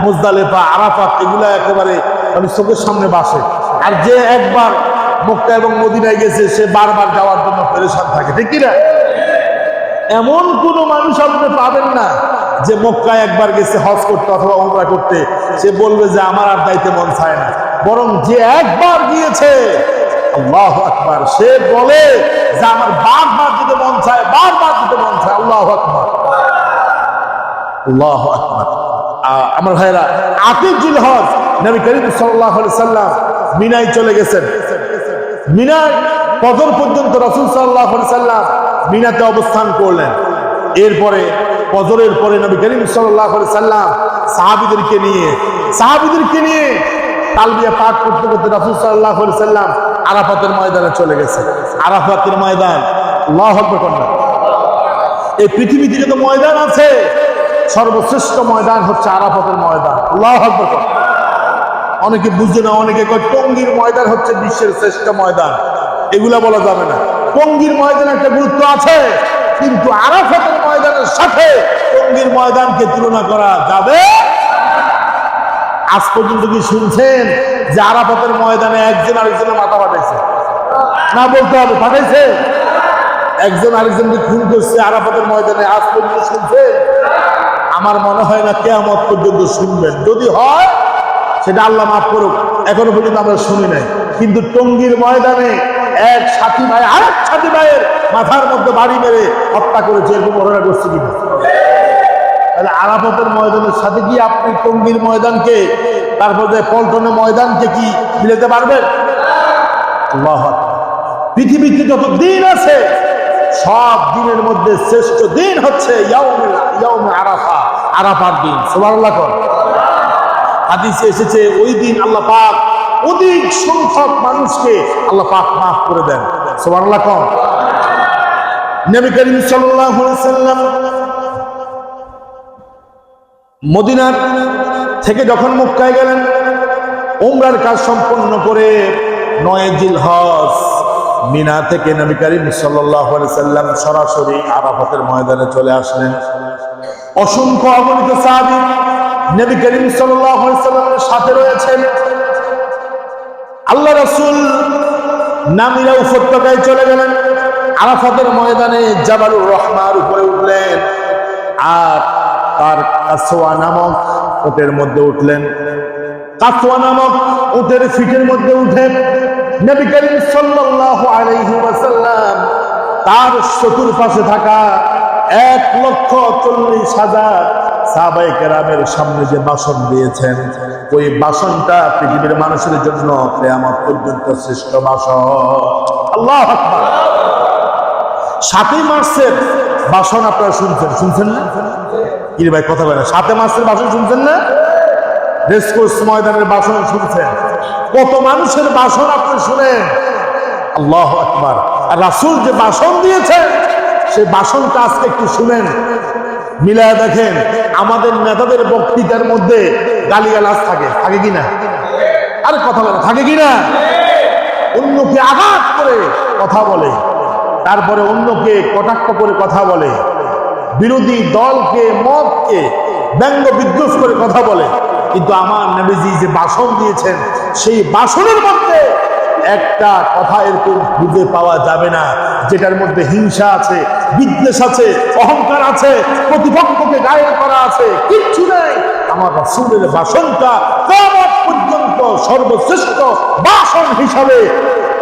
মুজদালিফা, আরাফাত এগুলা একেবারে মানে চোখের সামনে বাসে। আর যে একবার মক্কা এবং মদিনায় গেছে সে বারবার যাওয়ার জন্য পেরেশান থাকে, ঠিক কিনা? এমন কোন মানুষ আপনি পাবেন না যে মক্কায় একবার গেছে হজ করতে অথবা উমরা করতে, সে বলবে যে আমার আর যাইতে মন চায় না। বরং যে একবার গিয়েছে, আল্লাহু আকবার, সে বলে যে আমার বারবার যেতে মন চায়, বারবার যেতে মন চায়। আল্লাহু আকবার, আল্লাহু আকবার। আমার ভাইরা, 8 জিলহজ নবী করিম সাল্লাল্লাহু আলাইহি সাল্লাম মিনায় চলে গেছেন। মিনায় ফজর পর্যন্ত রাসূল সাল্লাল্লাহু আলাইহি সাল্লাম মিনাতে অবস্থান করলেন। এরপরে ফজরের পরে নবী করিম সাল্লাল্লাহু আলাইহি সাল্লাম সাহাবীদেরকে নিয়ে তালবিয়া পাঠ করতে করতে রাসূল সাল্লাল্লাহু আলাইহি সাল্লাম আরাফাতের ময়দানে চলে গেছে। আরাফাতের ময়দান, আল্লাহু আকবার। এই পৃথিবীতে যত ময়দান আছে, সর্বশ্রেষ্ঠ ময়দান হচ্ছে আরাফাতের ময়দান। আল্লাহু আকবার। অনেকে বুঝে না, অনেকে কয় টঙ্গীর ময়দান হচ্ছে বিশ্বের শ্রেষ্ঠ ময়দান। এগুলা বলা যাবে না। টঙ্গীর ময়দানে একটা গুরুত্ব আছে, কিন্তু আরাফাতের ময়দানের সাথে টঙ্গীর ময়দানকে তুলনা করা যাবে। আজ পর্যন্ত কি শুনছেন যে আরাফাতের ময়দানে একজন আরেকজনের মাথা ফাটাইছে? না, বলতে হবে ফাটাইছে। একজন আরেকজনকে খুন করছে আরাফাতের ময়দানে, আজ পর্যন্ত শুনছেন? আমার মনে হয় না কিয়ামত পর্যন্ত শুনবেন। যদি হয় সেটা আল্লাহ মাফ করুক, এখনো পর্যন্ত আমরা শুনি নাই। কিন্তু টঙ্গীর ময়দানে এক সাথী ভাই আরেক সাথী ভাইয়ের মাথার মধ্যে বাড়ি মেরে হত্যা করেছে, এরকম ঘটনা করছে কিনা? তাহলে আরাফাতের ময়দানের সাথে কি আপনি টঙ্গীর ময়দানকে, তারপরে পল্টনের ময়দানকে কি মিলাতে পারবেন? আল্লাহু আকবার। পৃথিবীতে যত দিন আছে, সব দিনের মধ্যে শ্রেষ্ঠ দিন হচ্ছে ইয়াউমে আরাফা, আরাফার দিন। সুবহানাল্লাহ। হাদিসে এসেছে ওই দিন আল্লাহ পাক অধিক সংখ্যক মানুষকে আল্লাহ পাক মাফ করে দেন। সুবহানাল্লাহ। নবী করিম সাল্লাল্লাহু আলাইহি সাল্লাম মদিনা থেকে যখন মক্কায় গেলেন, উমরার কাজ সম্পন্ন করে 9 জিলহজ মিনা থেকে নবী করিম সাল্লাল্লাহু আলাইহি সাল্লাম সরাসরি আরাফাতের ময়দানে চলে আসলেন। অসংখ্য অগণিত সাহাবী নবী করিম সাল্লাল্লাহু আলাইহি সাল্লামের সাথে রয়েছেন। আল্লাহ রাসূল নামিরা উপত্যকায় চলে গেলেন। আরাফাতের ময়দানে জাবালুর রহমার উপরে উঠলেন, আর তার কাসওয়া নামক উটের মধ্যে উঠলেন। কাসওয়া নামক উটের ফিটের মধ্যে উঠে নবী করিম সাল্লাল্লাহু আলাইহি ওয়াসাল্লাম তার চতুর্পাশে থাকা 1,40,000 সাহাবায়ে কেরামের সামনে যে বাসন দিয়েছেন, ওই বাসনটা পৃথিবীর মানুষের জন্য কিয়ামত পর্যন্ত শ্রেষ্ঠ বাসন। আল্লাহু আকবার। 7 মার্চের বাসন আপনারা শুনছেন না? কি ভাই কথা বলেন? 7 মার্চের বাসন শুনছেন না? রেসকোর্স ময়দানের বাসন শুনছেন? কত মানুষের বাসন আপনি শুনেন? আল্লাহু আকবার। আর রাসূল যে বাসন দিয়েছেন, সেই বাসনটা আজকে একটু শুনেন, মিলায় দেখেন। আমাদের নেতাদের বক্তৃতার মধ্যে গালিগালাজ থাকে কিনা? আরে কথা বলে, থাকে কিনা? অন্যকে আঘাত করে কথা বলে, তারপরে অন্যকে কটাক্ষ করে কথা বলে, বিরোধী দলকে, মতকে ব্যঙ্গ বিদ্রুপ করে কথা বলে। কিন্তু আমার নবীজি যে বাসন দিয়েছেন, সেই বাসনের মধ্যে একটা কথা এরকম খুঁজে পাওয়া যাবে না যেটার মধ্যে হিংসা আছে, বিদ্বেষ আছে, অহংকার আছে, প্রতিপক্ষকে গায়ের করা আছে, কিচ্ছু নেই। আমার রাসূলের বাসনটা কিয়ামত পর্যন্ত সর্বশ্রেষ্ঠ বাসন হিসাবে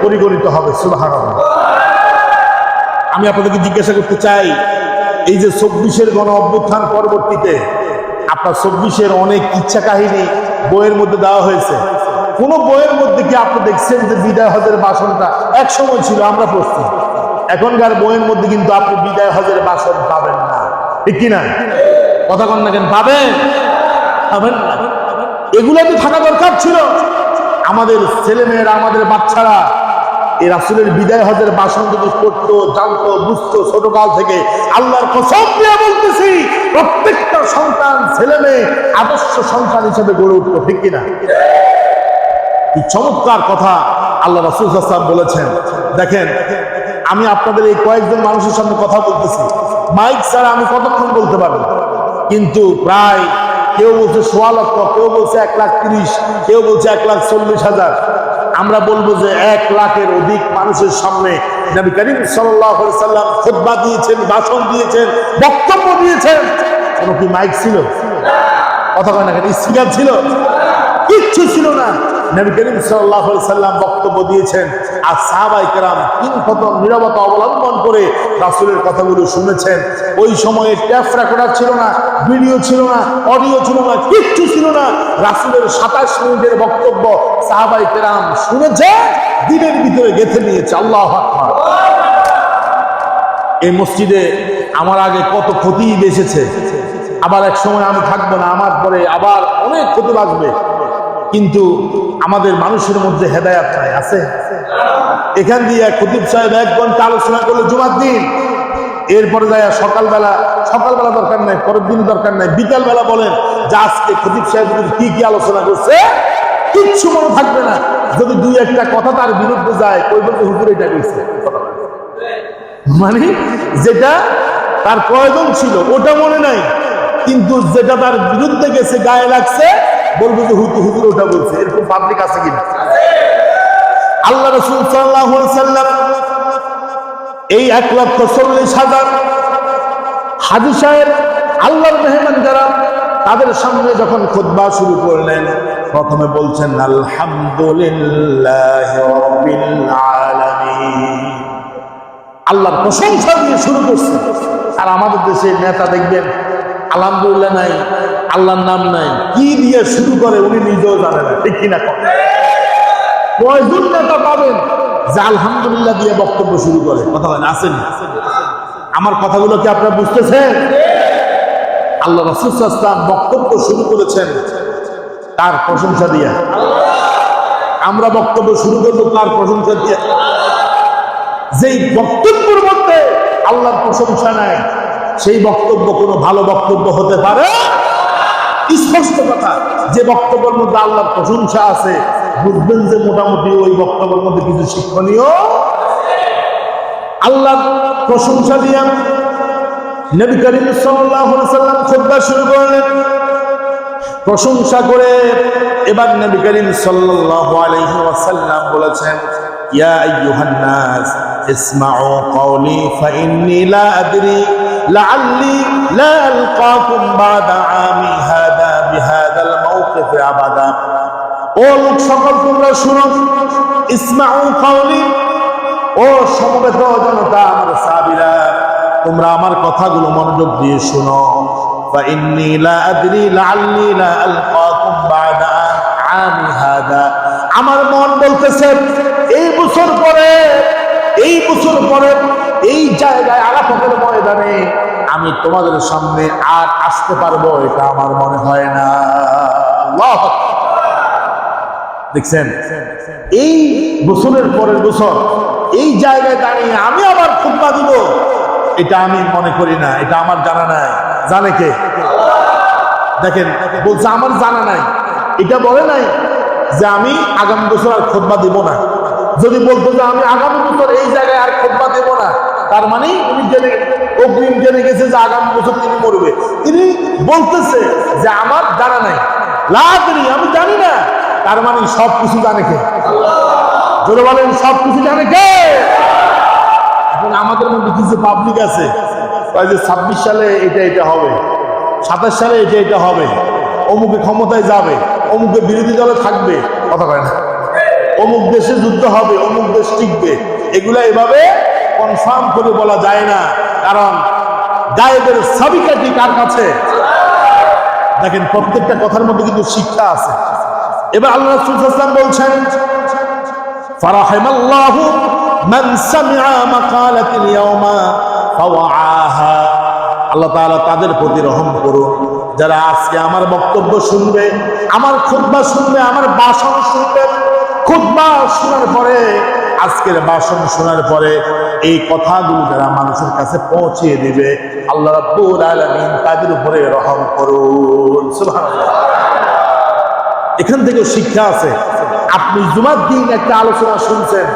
পরিগণিত হবে। সুবহানাল্লাহ। আমি আপনাদেরকে জিজ্ঞাসা করতে চাই, এই যে 24-এর গণ অভ্যুত্থান পরবর্তীতে আপনার 24-এর অনেক ইচ্ছা কাহিনী বইয়ের মধ্যে দেওয়া হয়েছে, কোন বইয়ের মধ্যে কি আপনি দেখছেন যে বিদায় হজের ভাষণটা এক সময় ছিল? আমরা প্রস্তুত। এখনকার বইয়ের মধ্যে কিন্তু আপনি বিদায় হজের ভাষণ পাবেন না, ঠিক কিনা? কথা কন না কেন? পাবেন না। এগুলো তো থাকা দরকার ছিল। আমাদের ছেলেমেয়েরা, আমাদের বাচ্চারা এই রাসূলের বিদায় হজের ভাষণ যদি পড়তো, জানতো, বুঝতো ছোটকাল থেকে, আল্লাহর কসম দিয়ে বলতেছি প্রত্যেকটা সন্তান, ছেলে মেয়ে আদর্শ সন্তান হিসেবে গড়ে উঠতো, ঠিক কিনা? কি চমৎকার কথা আল্লাহ রাসূল সাল্লাল্লাহু আলাইহি ওয়াসাল্লাম বলেছেন। দেখেন, আমি আপনাদের এই কয়েকজন মানুষের সামনে কথা বলতেছি, মাইক ছাড়া আমি কতক্ষণ বলতে পারবো, কিন্তু প্রায় কেউ বলছে 1.25 লক্ষ, কেউ বলছে 1,30,000, কেউ বলছে 1,40,000। আমরা বলবো যে 1 লাখের অধিক মানুষের সামনে নবী করিম সাল্লাল্লাহু আলাইহি ওয়াসাল্লাম খুতবা দিয়েছেন, ভাষণ দিয়েছেন, বক্তব্য দিয়েছেন। কোনো কি মাইক ছিল? কথা কয় না কেন? স্পিকার ছিল? কিচ্ছু ছিল না। নবী করিম সাল্লাল্লাহু আলাইহি ওয়াসাল্লাম বক্তব্য দিয়েছেন, আর সাহাবায়ে কেরাম কিংকত নীরবতা অবলম্বন করে রাসূলের কথাগুলো শুনেছেন। ওই সময়ে ট্যাপ রেকর্ডার ছিল না, ভিডিও ছিল না, অডিও ছিল না, কিচ্ছু ছিল না। রাসূলের 27 মিনিটের বক্তব্য সাহাবায়ে কেরাম শুনেছে, দিনের ভিতরে গেঁথে নিয়েছে। আল্লাহু আকবার। এই মসজিদে আমার আগে কত ক্ষতি বেঁচেছে, আবার এক সময় আমি থাকবো না, আমার পরে আবার অনেক ক্ষতি বাঁচবে, কিন্তু আমাদের মানুষের মধ্যে হেদায়েত নাই। আছে? এখান দিয়ে খতিব সাহেব 1 ঘন্টা আলোচনা করলে জুমার দিন, এরপরে যায় সকালবেলা দরকার নাই, পরের দিন দরকার নাই, বিকালবেলা বলেন যে আজকে খতিব সাহেব কি কি আলোচনা করছে, কিচ্ছু মনে থাকবে না। যদি 2-1টা কথা তার বিরুদ্ধে যায়, কই বলতে হুজুর এটা কইছে, মানে যেটা তার প্রয়োজন ছিল ওটা মনে নাই, কিন্তু যেটা তার বিরুদ্ধে গেছে, গায়ে লাগছে, বলবো যে হুজুর ওটা বলছে। এরকম পাবলিক আছে কিনা? আল্লাহ রাসূল সাল্লাল্লাহু আলাইহি ওয়াসাল্লাম এই 1,40,000 হাজী সাহেব, আল্লাহর মেহমান যারা, তাদের সামনে যখন খুতবা শুরু করলেন, প্রথমে বলছেন আলহামদুলিল্লাহি রাব্বিল আলামিন, আল্লাহর প্রশংসা দিয়ে শুরু করছে। আর আমাদের দেশে নেতা দেখবেন আলহামদুলিল্লাহ নাই, আল্লাহর নাম নাই, কি দিয়ে শুরু করে উনি নিজেও জানে না, ঠিক কিনা? কয়জন নেতা পাবেন যে আলহামদুলিল্লাহ দিয়ে বক্তব্য শুরু করে? কথা বলেন, আসেন? আমার কথাগুলো কি আপনারা বুঝতেছেন? আল্লাহ রাসূল সাল্লাল্লাহু আলাইহি ওয়াসাল্লাম বক্তব্য শুরু করেছেন তার প্রশংসা দিয়া। আমরা বক্তব্য শুরু করবো তার প্রশংসা দিয়া। যেই বক্তব্যের মধ্যে আল্লাহর প্রশংসা নাই, সেই বক্তব্য কোনো ভালো বক্তব্য হতে পারে? স্পষ্ট কথা, যে বক্তব্যের মধ্যে আল্লাহর প্রশংসা আছে, বুঝবেন যে মোটামুটি ওই বক্তব্যের মধ্যে কিছু শিক্ষণীয়। আল্লাহর প্রশংসা দিয়া নবী করিম সাল্লাল্লাহু আলাইহি ওয়াসাল্লাম খুতবা শুরু করলেন। প্রশংসা করে এবার নবী করিম সাল্লাল্লাহু আলাইহি ওয়াসাল্লাম বলেছেন, ইয়া আইয়ুহান নাস ইসমাউ কওলি ফাইন্নী লা আদরি লাআল্লি লা আলকাকুম বাদা আমি হাদা বিহাদাল মাওকিফ আবাদা। ও লোক সকল, তোমরা শুনো, ইসমাউ কওলি, ও সমবেত জনতা, আমার সাহাবীরা, তোমরা আমার কথাগুলো মনোযোগ দিয়ে শুনো। ফাইন্নী লা আদরি লাআল্লি লা আলকাকুম বাদা আমি হাদা। আমার মন বলতেছে এই বছর পরে এই জায়গায় আরাফাতের ময়দানে আমি তোমাদের সামনে আর আসতে পারবো, এটা আমার মনে হয় না। আল্লাহু আকবার। দেখছেন, এই বছরের পরের বছর এই জায়গায় দাঁড়িয়ে আমি আবার খুতবা দিব, এটা আমি মনে করি না, এটা আমার জানা নাই। জানে কে? দেখেন, বলছে আমার জানা নাই, এটা বলে নাই যে আমি আগামী বছর আর খুতবা দিব না। যদি বলতো যে আমি আগামী বছর এই জায়গায় আর খুতবা দেব না, তার মানে উনি অগ্রিম জেনে গেছে যে আগামী বছর তিনি মরবে। তিনি বলতেছে যে আমার জানা নাই, আমি জানি না, তার মানে সবকিছু জানে কে? জোরে বলেন, সবকিছু জানে কে? এখন আমাদের মধ্যে কিছু পাবলিক আছে, 26 সালে এটা হবে, 27 সালে এটা হবে, অমুকে ক্ষমতায় যাবে, অমুকে বিরোধী দলে থাকবে, কথা কয় না, অমুক দেশে যুদ্ধ হবে, অমুক দেশ টিকবে, এগুলা এভাবে কনফার্ম করে বলা যায় না, কারণ গায়েবের চাবিকাঠি কার কাছে? দেখেন প্রত্যেকটা কথার মধ্যে কিন্তু শিক্ষা আছে। এবার আল্লাহ রাসূল সাল্লাল্লাহু আলাইহি ওয়াসাল্লাম বলছেন, ফারাহিমাল্লাহু মান সামিআ মাকালাতিল ইয়াওমা ফাওয়াআহা। আল্লাহ তাআলা তাদের প্রতি রহম করুন যারা আজকে আমার বক্তব্য শুনবে, আমার খুতবা শুনবে, আমার ভাষণ শুনবে। খুতবা শোনার পরে, আজকের ভাষণ শোনার পরে এই কথাগুলো যারা মানুষের কাছে পৌঁছে দিবে, আল্লাহ রাব্বুল আলামিন তাদের উপরে রহম করুন। সুবহানাল্লাহ। এখান থেকে শিক্ষা আছে। আপনি জুমার দিন একটা আলোচনা শুনছেন,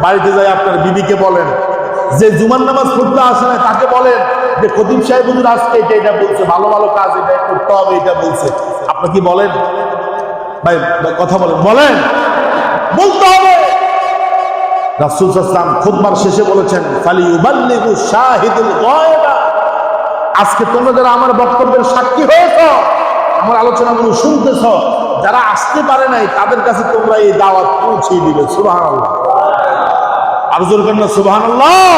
বাড়িতে যাই আপনার বিবিকে বলেন, যে জুমার নামাজ পড়তে আসে না তাকে বলেন যে খতিব সাহেব হুজুর আজকে এটা বলছে, ভালো ভালো কাজ এটা করতে হবে, এটা বলছে। আপনি কি বলেন? ভাই কথা বলেন, বলেন, বলতে হবে। রাসূল সাল্লাল্লাহু আলাইহি ওয়াসাল্লাম খুতবার শেষে বলেছেন, ফালিউবাল্লিগু শাহিদুল গায়বা। আজকে তোমরা যারা আমার বক্তব্যের সাক্ষী হয়েছ, আমার আলোচনাগুলো শুনতেছ, যারা আসতে পারে নাই তাদের কাছে তোমরা এই দাওয়াত পৌঁছে দিবে। সুবহানাল্লাহ। আর জোর করেন না সুবহানাল্লাহ।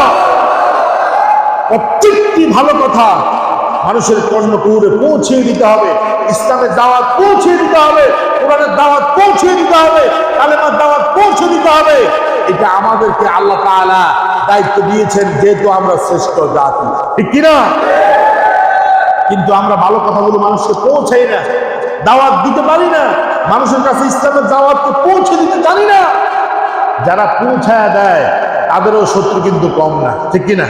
প্রত্যেকটি ভালো কথা মানুষের কর্ণকুহরে পৌঁছে দিতে হবে, ইসলামের দাওয়াত পৌঁছে দিতে হবে, কোরআনের দাওয়াত পৌঁছে দিতে হবে, কালেমার দাওয়াত পৌঁছে দিতে হবে। এটা আমাদেরকে আল্লাহ তাআলা দায়িত্ব দিয়েছেন, যেহেতু আমরা শ্রেষ্ঠ জাতি, ঠিক কিনা? কিন্তু আমরা ভালো কথাগুলো মানুষকে পৌঁছাই না, দাওয়াত দিতে পারি না, মানুষের কাছে ইসলামের দাওয়াতকে পৌঁছে দিতে জানি না। যারা পৌঁছায় দেয় তাদেরও শত্রু কিন্তু কম না, ঠিক কিনা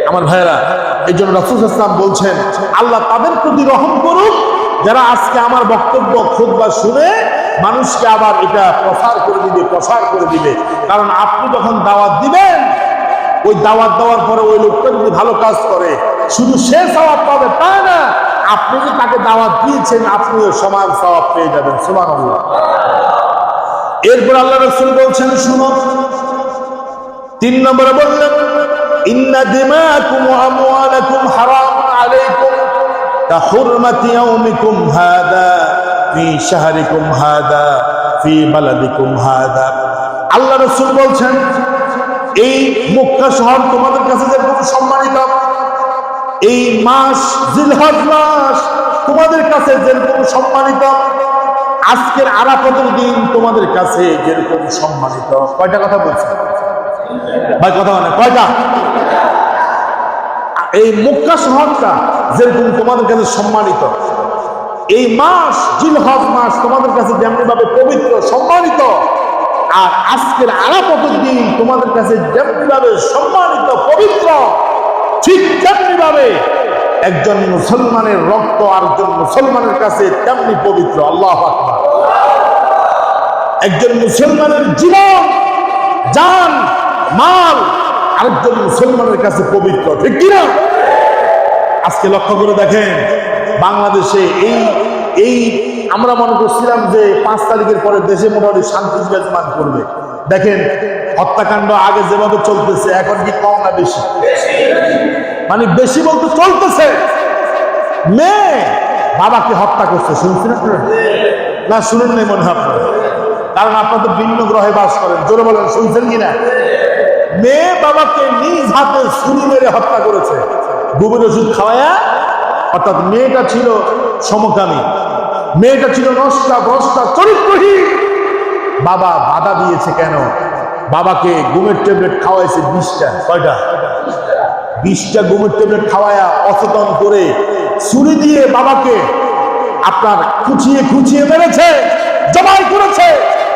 আমার ভাইয়েরা? এই জন্য রাসূল সাল্লাল্লাহু আলাইহি ওয়াসাল্লাম বলছেন, আল্লাহ তাদের প্রতি রহম করুন যারা আজকে আমার বক্তব্য খুতবা শুনে মানুষকে আবার এটা প্রচার করে দিবে। কারণ আপনি যখন দাওয়াত দিবেন, ওই দাওয়াত দেওয়ার পরে ওই লোকটা যদি ভালো কাজ করে, শুধু সে সওয়াব পাবে তা না, আপনি যে তাকে দাওয়াত দিয়েছেন আপনিও সমান সওয়াব পেয়ে যাবেন। সুবহানাল্লাহ। এরপর আল্লাহ রাসূল বলছেন, শুনো, 3 নম্বরে বললেন, ইন্না দিমাকুম ওয়া আমওয়ালাকুম হারামুন আলাইকুম কাহুরমাতি ইয়াউমিকুম হাদা ফি শাহরিকুম হাদা ফি বালাদিকুম হাদা। আল্লাহ রাসূল বলছেন, এই মক্কা শহর তোমাদের কাছে যেরকম সম্মানিত, এই মাস জিলহজ মাস তোমাদের কাছে যেরকম সম্মানিত, আজকের আরাফাতের দিন তোমাদের কাছে যেরকম সম্মানিত। কয়টা কথা বলছে ভাই? কথা মানে কয়টা? এই মক্কা শহরটা যেরকম তোমাদের কাছে সম্মানিত, এই মাস জিলহজ মাস তোমাদের কাছে যেমনি ভাবে পবিত্র সম্মানিত, আর আজকের আরাফাতের দিন তোমাদের কাছে যেমনি ভাবে সম্মানিত পবিত্র, ঠিক তেমনি ভাবে একজন মুসলমানের রক্ত আরেকজন মুসলমানের কাছে তেমনি পবিত্র। আল্লাহু আকবার। একজন মুসলমানের জীবন, জান, মাল আরেকজন মুসলমানের কাছে পবিত্র, ঠিক কিনা? আজকে লক্ষ্য করে দেখেন, বাংলাদেশে এই আমরা মনে করছিলাম যে 5 তারিখের পরে দেশে মোটামুটি শান্তি বিরাজমান করবে। দেখেন হত্যাকাণ্ড আগে যেভাবে চলতেছে, এখন কি কম না বেশি? মানে বেশি বলতে চলতেছে। মেয়ে বাবাকে হত্যা করছে, শুনছেন আপনারা? না শুনেন নাই মনে হয় আপনারা, কারণ আপনারা তো ভিন্ন গ্রহে বাস করেন। জোরে বলেন, শুনছেন কিনা? মেয়ে বাবাকে নিজ হাতে ছুরি মেরে হত্যা করেছে, গোবর ওষুধ খাওয়ায়া। অর্থাৎ মেয়েটা ছিল সমকামী, মেয়েটা ছিল নষ্টা ভ্রষ্টা চরিত্রহীন। বাবা বাধা দিয়েছে কেন? বাবাকে ঘুমের ট্যাবলেট খাওয়াইছে 20টা। কয়টা? 20টা ঘুমের ট্যাবলেট খাওয়ায়া অচেতন করে ছুরি দিয়ে বাবাকে আপনার খুঁচিয়ে মেরেছে, জবাই করেছে।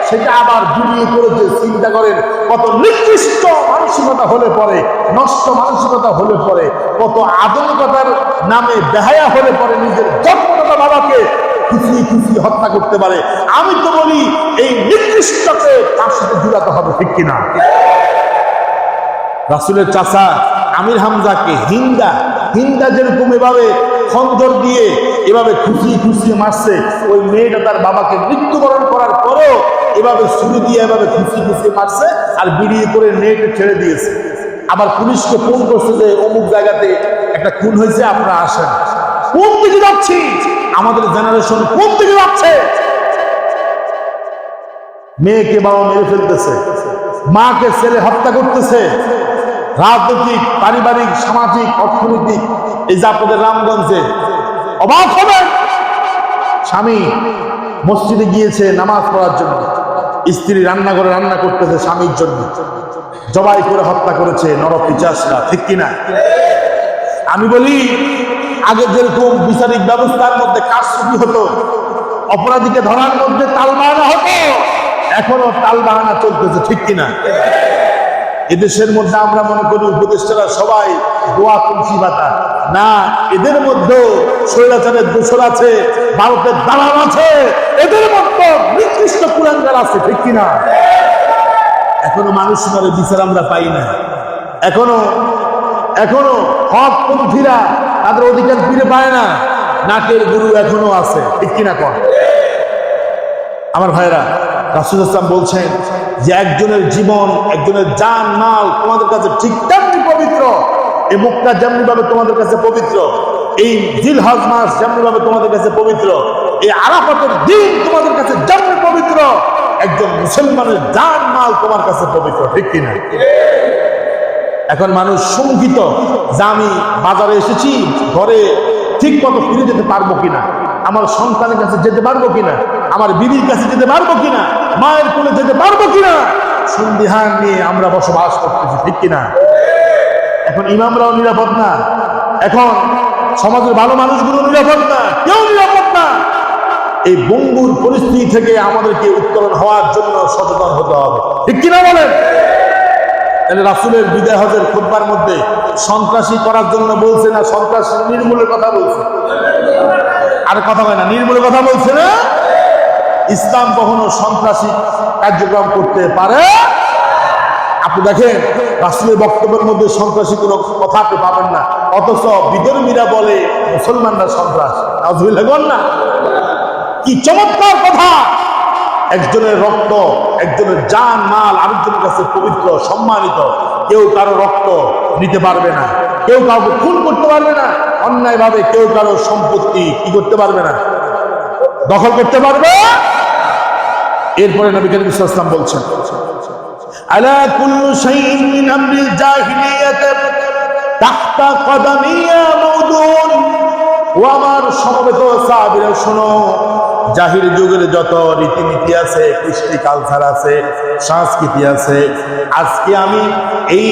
সেটা আবার জুড়িয়ে করেছে। চিন্তা করেন কত নিকৃষ্ট মানসিকতা হলে পরে, নষ্ট মানসিকতা হলে পরে, কত আধুনিকতার নামে বেহায়া হলে পরে নিজের জন্মদাতা বাবাকে খুঁচিয়ে হত্যা করতে পারে। আমি তো বলি এই নিকৃষ্টকে তার সাথে জুড়াতে হবে, ঠিক কিনা? রাসূলের চাচা আমির হামজাকে হিন্দা যেরকম এভাবে খন্দর দিয়ে এভাবে খুঁচিয়ে মারছে, ওই মেয়েটা তার বাবাকে মৃত্যুবরণ করার পরেও এভাবে ছুরি দিয়ে এভাবে খুঁচিয়ে মারছে আর বিড়িয়ে করে মেয়েকে ছেড়ে দিয়েছে। আবার পুলিশকে ফোন করছে যে অমুক জায়গাতে একটা খুন হয়েছে, আপনারা আসেন। কোন দিকে যাচ্ছি? আমাদের জেনারেশন কোন দিকে যাচ্ছে? মেয়েকে বাবা মেরে ফেলতেছে, মাকে ছেলে হত্যা করতেছে, রাজনৈতিক, পারিবারিক, সামাজিক, অর্থনৈতিক, এই যে আপনাদের রামগঞ্জে অবাক হবেন, স্বামী মসজিদে গিয়েছে নামাজ পড়ার জন্য, স্ত্রী রান্নাঘরে রান্না করতেছে স্বামীর জন্য, জবাই করে হত্যা করেছে নরপিশাচরা, ঠিক কিনা? আমি বলি, আগে যেরকম বিচারিক ব্যবস্থার মধ্যে কারচুপি হতো, অপরাধীকে ধরার মধ্যে তালবাহানা হতো, এখনো তালবাহানা চলতেছে, ঠিক কিনা? এদেশের মধ্যে আমরা মনে করি উপদেষ্টারা সবাই দোয়া তুলসী পাতা, না, এদের মধ্যেও স্বৈরাচারের দোসর আছে, ভারতের দালাল আছে, এদের মধ্যে নিকৃষ্ট কুলাঙ্গার আছে, ঠিক কিনা? এখনো মানুষ মরে বিচার আমরা পাই না, এখনো হকপন্থীরা তাদের অধিকার ফিরে পায় না, নাকের গুরু এখনো আছে, ঠিক কিনা? কর আমার ভাইরা, রাসূল ইসলাম বলছেন যে একজনের জীবন, একজনের জান মাল তোমাদের কাছে ঠিক তেমনি পবিত্র, এই মুক্তা যেমনি ভাবে তোমাদের কাছে পবিত্র, এই জিলহজ মাস যেমনি ভাবে তোমাদের কাছে পবিত্র, এই আরাফাতের দিন তোমাদের কাছে যেমনি পবিত্র, একজন মুসলমানের জান মাল তোমার কাছে পবিত্র, ঠিক কিনা? এখন মানুষ শঙ্কিত যে আমি বাজারে এসেছি, ঘরে ঠিক মতো ফিরে যেতে পারবো কিনা, আমার সন্তানের কাছে যেতে পারবো কিনা, আমার বিবির কাছে যেতে পারবো কিনা, মায়ের কোলে যেতে পারবো কিনা, সন্দিহান নিয়ে আমরা বসবাস করতেছি, ঠিক কিনা? এখন ইমামরাও নিরাপদ না, এখন সমাজের ভালো মানুষগুলো নিরাপদ না, কেউ নিরাপদ না। এই বঙ্গুর পরিস্থিতি থেকে আমাদেরকে উত্তরণ হওয়ার জন্য সচেতন হতে হবে, ঠিক কিনা বলেন? রাসূলের বিদায় হজের খুতবার মধ্যে সন্ত্রাসী করার জন্য বলছে না, সন্ত্রাস নির্মূলের কথা বলছে? আর কথা হয় না, নির্মূলের কথা বলছে না? ইসলাম কখনো সন্ত্রাসী কার্যক্রম করতে পারে? আপনি দেখেন রাসূলের বক্তব্যের মধ্যে সন্ত্রাসী কোনো কথা আপনি পাবেন না, অথচ বিধর্মীরা বলে মুসলমানরা সন্ত্রাস। নাউযুবিল্লাহ না? কি চমৎকার কথা! একজনের রক্ত, একজনের জান মাল আরেকজনের কাছে পবিত্র, সম্মানিত। কেউ কারো রক্ত নিতে পারবে না, কেউ কাউকে খুন করতে পারবে না, অন্যায় ভাবে কেউ কারো সম্পত্তি কি করতে পারবে না, দখল করতে পারবে। এরপরে নবী করিম সাল্লাল্লাহু আলাইহি ওয়াসাল্লাম বলছেন, আলা কুল্লু শাইইন মিন আমরিল জাহিলিয়াত তাহতা কদামিয়া মাউদুন। ও আমার সমবেত সাহাবীরা শোনো, জাহিলি যুগের যত রীতিনীতি আছে, কৃষ্টি কালচার আছে, সংস্কৃতি আছে, আজকে আমি এই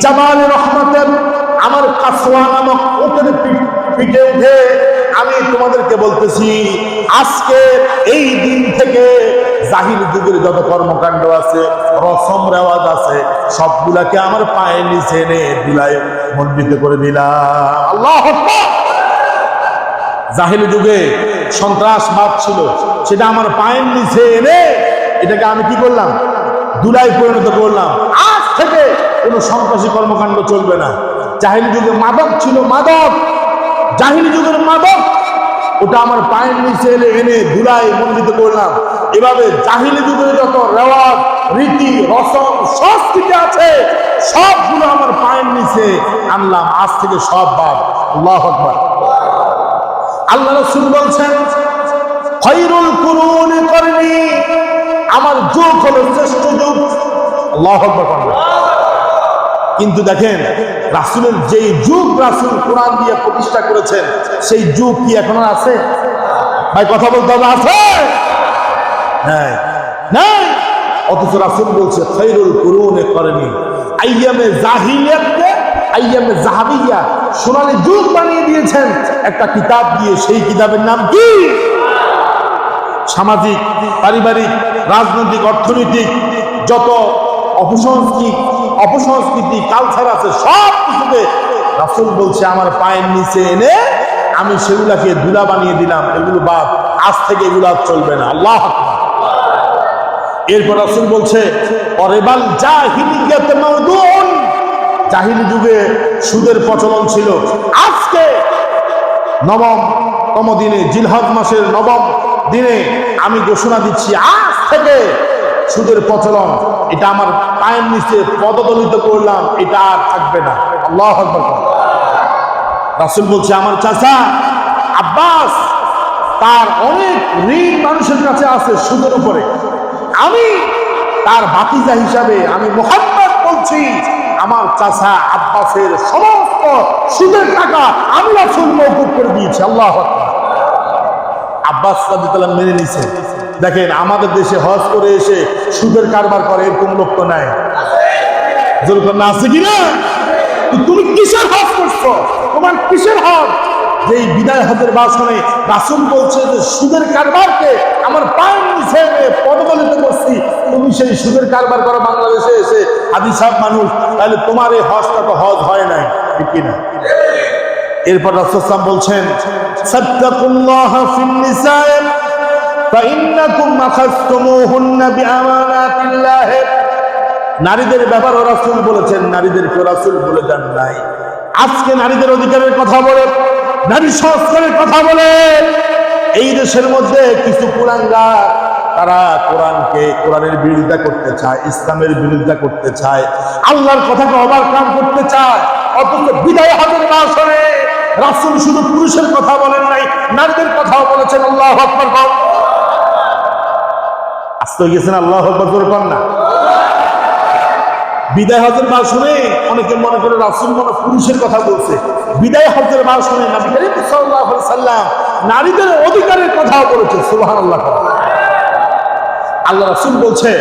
জামাল রহমতের আমার কাসওয়া নামক উটের পিঠে উঠে আমি তোমাদেরকে বলতেছি, আজকে এই দিন থেকে জাহিলি যুগের যত কর্মকাণ্ড আছে, রসম রেওয়াজ আছে, সবগুলাকে আমার পায়ের নিচে এনে ধুলায় মণ্ডিত করে দিলাম। আল্লাহু আকবার। জাহিলি যুগে সন্ত্রাসবাদ ছিল, সেটা আমার পায়ের নিচে এনে এটাকে আমি কি করলাম? ধুলায় পরিণত করলাম। আজ থেকে কোনো সন্ত্রাসী কর্মকাণ্ড চলবে না। জাহিলি যুগে মাদক ছিল, মাদক, জাহিলি যুগের মাদক, ওটা আমার পায়ের নিচে এনে ধুলায় মণ্ডিত করলাম। এভাবে জাহিলি যুগের যত রেওয়াজ, রীতি, রসম, সংস্কৃতি আছে, সবগুলো আমার পায়ের নিচে আনলাম। আজ থেকে সব বাদ। আল্লাহু আকবার। আল্লাহ রাসূল বলছেন, খায়রুল কুরুনি করনি, আমার যুগ হলো শ্রেষ্ঠ যুগ। আল্লাহু আকবার। কিন্তু দেখেন রাসূলের যেই যুগ রাসূল কোরআন দিয়ে প্রতিষ্ঠা করেছেন, সেই যুগ কি এখনো আছে? ভাই কথা বলতে হবে, আছে? নাই। অথচ রাসূল বলছে খায়রুল কুরুনি করনি, আইয়ামে জাহিলিয়াতকে আইয়ামে জাহাবিয়া, সোনালী যুগ বানিয়ে দিয়েছেন একটা কিতাব দিয়ে। সেই কিতাবের নাম কি? সামাজিক, পারিবারিক, রাজনৈতিক, অর্থনৈতিক যত অপসংস্কৃতি কালচার আছে, সব কিছুকে রাসূল বলছে আমার পায়ের নিচে এনে আমি সেগুলাকে ধুলা বানিয়ে দিলাম। এগুলো বাদ, আজ থেকে এগুলো আর চলবে না। আল্লাহু আকবার। এরপর রাসূল বলছে, অরেবাল জাহিলিয়াত মাউদুন, জাহিলি যুগে সুদের প্রচলন ছিল। আজকে নবমতম দিনে, জিলহজ মাসের নবম দিনে আমি ঘোষণা দিচ্ছি, আজ থেকে সুদের প্রচলন এটা আমার পায়ের নিচে পদদলিত করলাম, এটা আর থাকবে না। আল্লাহু আকবার। রাসূল বলছে, আমার চাচা আব্বাস, তার অনেক ঋণ মানুষের কাছে আছে সুদের উপরে, আমি তার ভাতিজা হিসাবে আমি মুহাম্মদ বলছি, আমার চাচা আব্বাসের সমস্ত সুদের টাকা আমি রাসূল মওকুফ করে দিয়েছি। আল্লাহু আকবার। আব্বাস রাদিয়াল্লাহু মেনে নিছে। দেখেন আমাদের দেশে হজ করে এসে সুদের কারবার করে এরকম লোক তো নাই, যেরকম না আছে কিনা? তুমি কিসের হজ করছো? তোমার কিসের হজ? যে বিদায় হজের ভাষণে রাসূল বলছে যে সুদের কারবারকে আমার পায়ের নিচে পদদলিত করছি, তুমি সেই সুদের কারবার করো বাংলাদেশে এসে হাদিস সাহেব মানুষ, তাহলে তোমার এই হজটা তো হজ হয় নাই, ঠিক কিনা? এরপর রাসূল সাল্লাল্লাহু আলাইহি ওয়াসাল্লাম বলছেন সাত্তাকুল্লাহা ফিন নিসাء ফাইন্নাকুম আখাযতুমুহুন্না বিআমানাতিল্লাহ। নারীদের ব্যাপারে রাসূল বলেছেন, নারীদেরকে রাসূল বলে যান নাই। আজকে নারীদের অধিকারের কথা বলে, নারী সংস্কারের কথা বলে এই দেশের মধ্যে কিছু কুলাঙ্গার তারা কোরআনের বিরোধিতা করতে চায়, ইসলামের বিরোধিতা করতে চায়, আল্লাহর কথাকে ওভারকাম করতে চায়। অথচ বিদায় হজের ভাষণে রাসূল শুধু পুরুষের কথা বলেন নাই, নারীদের কথাও বলেছেন। আল্লাহু আকবার। আস্তে হয়ে গেছেন আল্লাহু আকবার করে কর না। বিদায় হজের ভাষণে অনেকে মনে করে রাসূল মনে পুরুষের কথা বলছে। বিদায় হজের ভাষণে নবী করিম সাল্লাল্লাহু আলাইহি সাল্লাম নারীদের অধিকারের কথাও বলেছে। সুবহানাল্লাহ। আল্লাহ রাসূল বলছে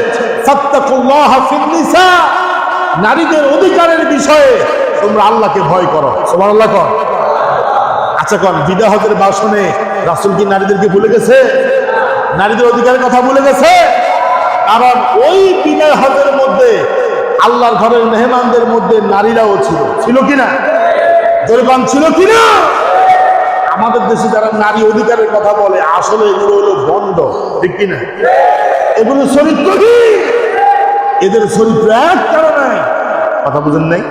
ফাত্তাকুল্লাহা ফিন নিসা, নারীদের অধিকারের বিষয়ে তোমরা আল্লাহকে ভয় করো। সুবহানাল্লাহ। আচ্ছা কোন বিদায় হজের ভাষণে রাসূল কি নারীদেরকে ভুলে গেছে? নারীদের অধিকারের কথা ভুলে গেছে? কারণ ওই বিদায় হজের মধ্যে আল্লাহর ঘরের মেহমানদের মধ্যে নারীরাও ছিল কিনা? যেরকম ছিল কিনা? আমাদের দেশে যারা নারী অধিকারের কথা বলে আসলে এগুলো হলো বন্ড, ঠিক কিনা? এগুলো চরিত্র কি? এদের চরিত্র এক কারণে কথা বুঝেন নাই।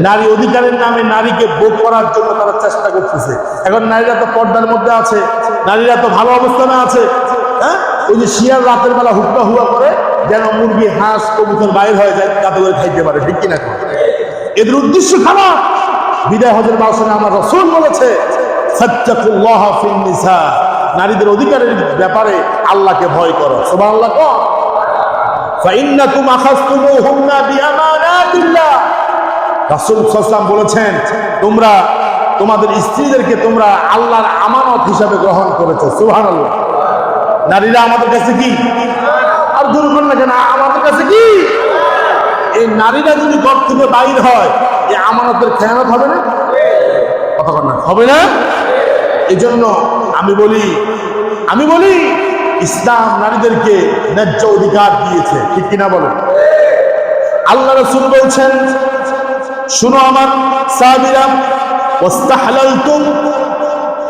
নারী অধিকারের নামে নারীকে ভোগ করার জন্য তারা চেষ্টা করতেছে। এখন নারীরা তো পর্দার মধ্যে আছে, নারীরা তো ভালো অবস্থানে আছে। হ্যাঁ, ওই যে শিয়ার রাতের বেলা হুক্কা হুয়া করে যেন মুরগি হাঁস কবুতর বাইর হয়ে যায়, যাতে করে খাইতে পারে, ঠিক কিনা? এদের উদ্দেশ্য খারাপ। বিদায় হজের ভাষণে আমার রাসূল বলেছে ফাত্তাকুল্লাহা ফিন নিসা, নারীদের অধিকারের ব্যাপারে আল্লাহকে ভয় করো। সুবহানাল্লাহ। ফাইন্নাকুম আখাযতুমুহুন্না বিআমানাতিল্লাহ, রাসূল সাল্লাল্লাহু আলাইহি ওয়াসাল্লাম বলেছেন তোমরা তোমাদের স্ত্রীদেরকে তোমরা আল্লাহর আমানত হিসাবে গ্রহণ করেছো। সুবহানাল্লাহ। নারীরা আমাদের কাছে কি? আর দুর্বল না কেন আমাদের কাছে কি? এই নারীরা যদি ঘর থেকে বাইর হয় এই আমানতের খেয়ানত হবে না? কথা বল না, হবে না? এই জন্য আমি বলি ইসলাম নারীদেরকে ন্যায্য অধিকার দিয়েছে, ঠিক কিনা বলেন? আল্লাহ রাসূল বলছেন শুনো আমার সাহাবীরা, ওয়াস্তাহলালতুম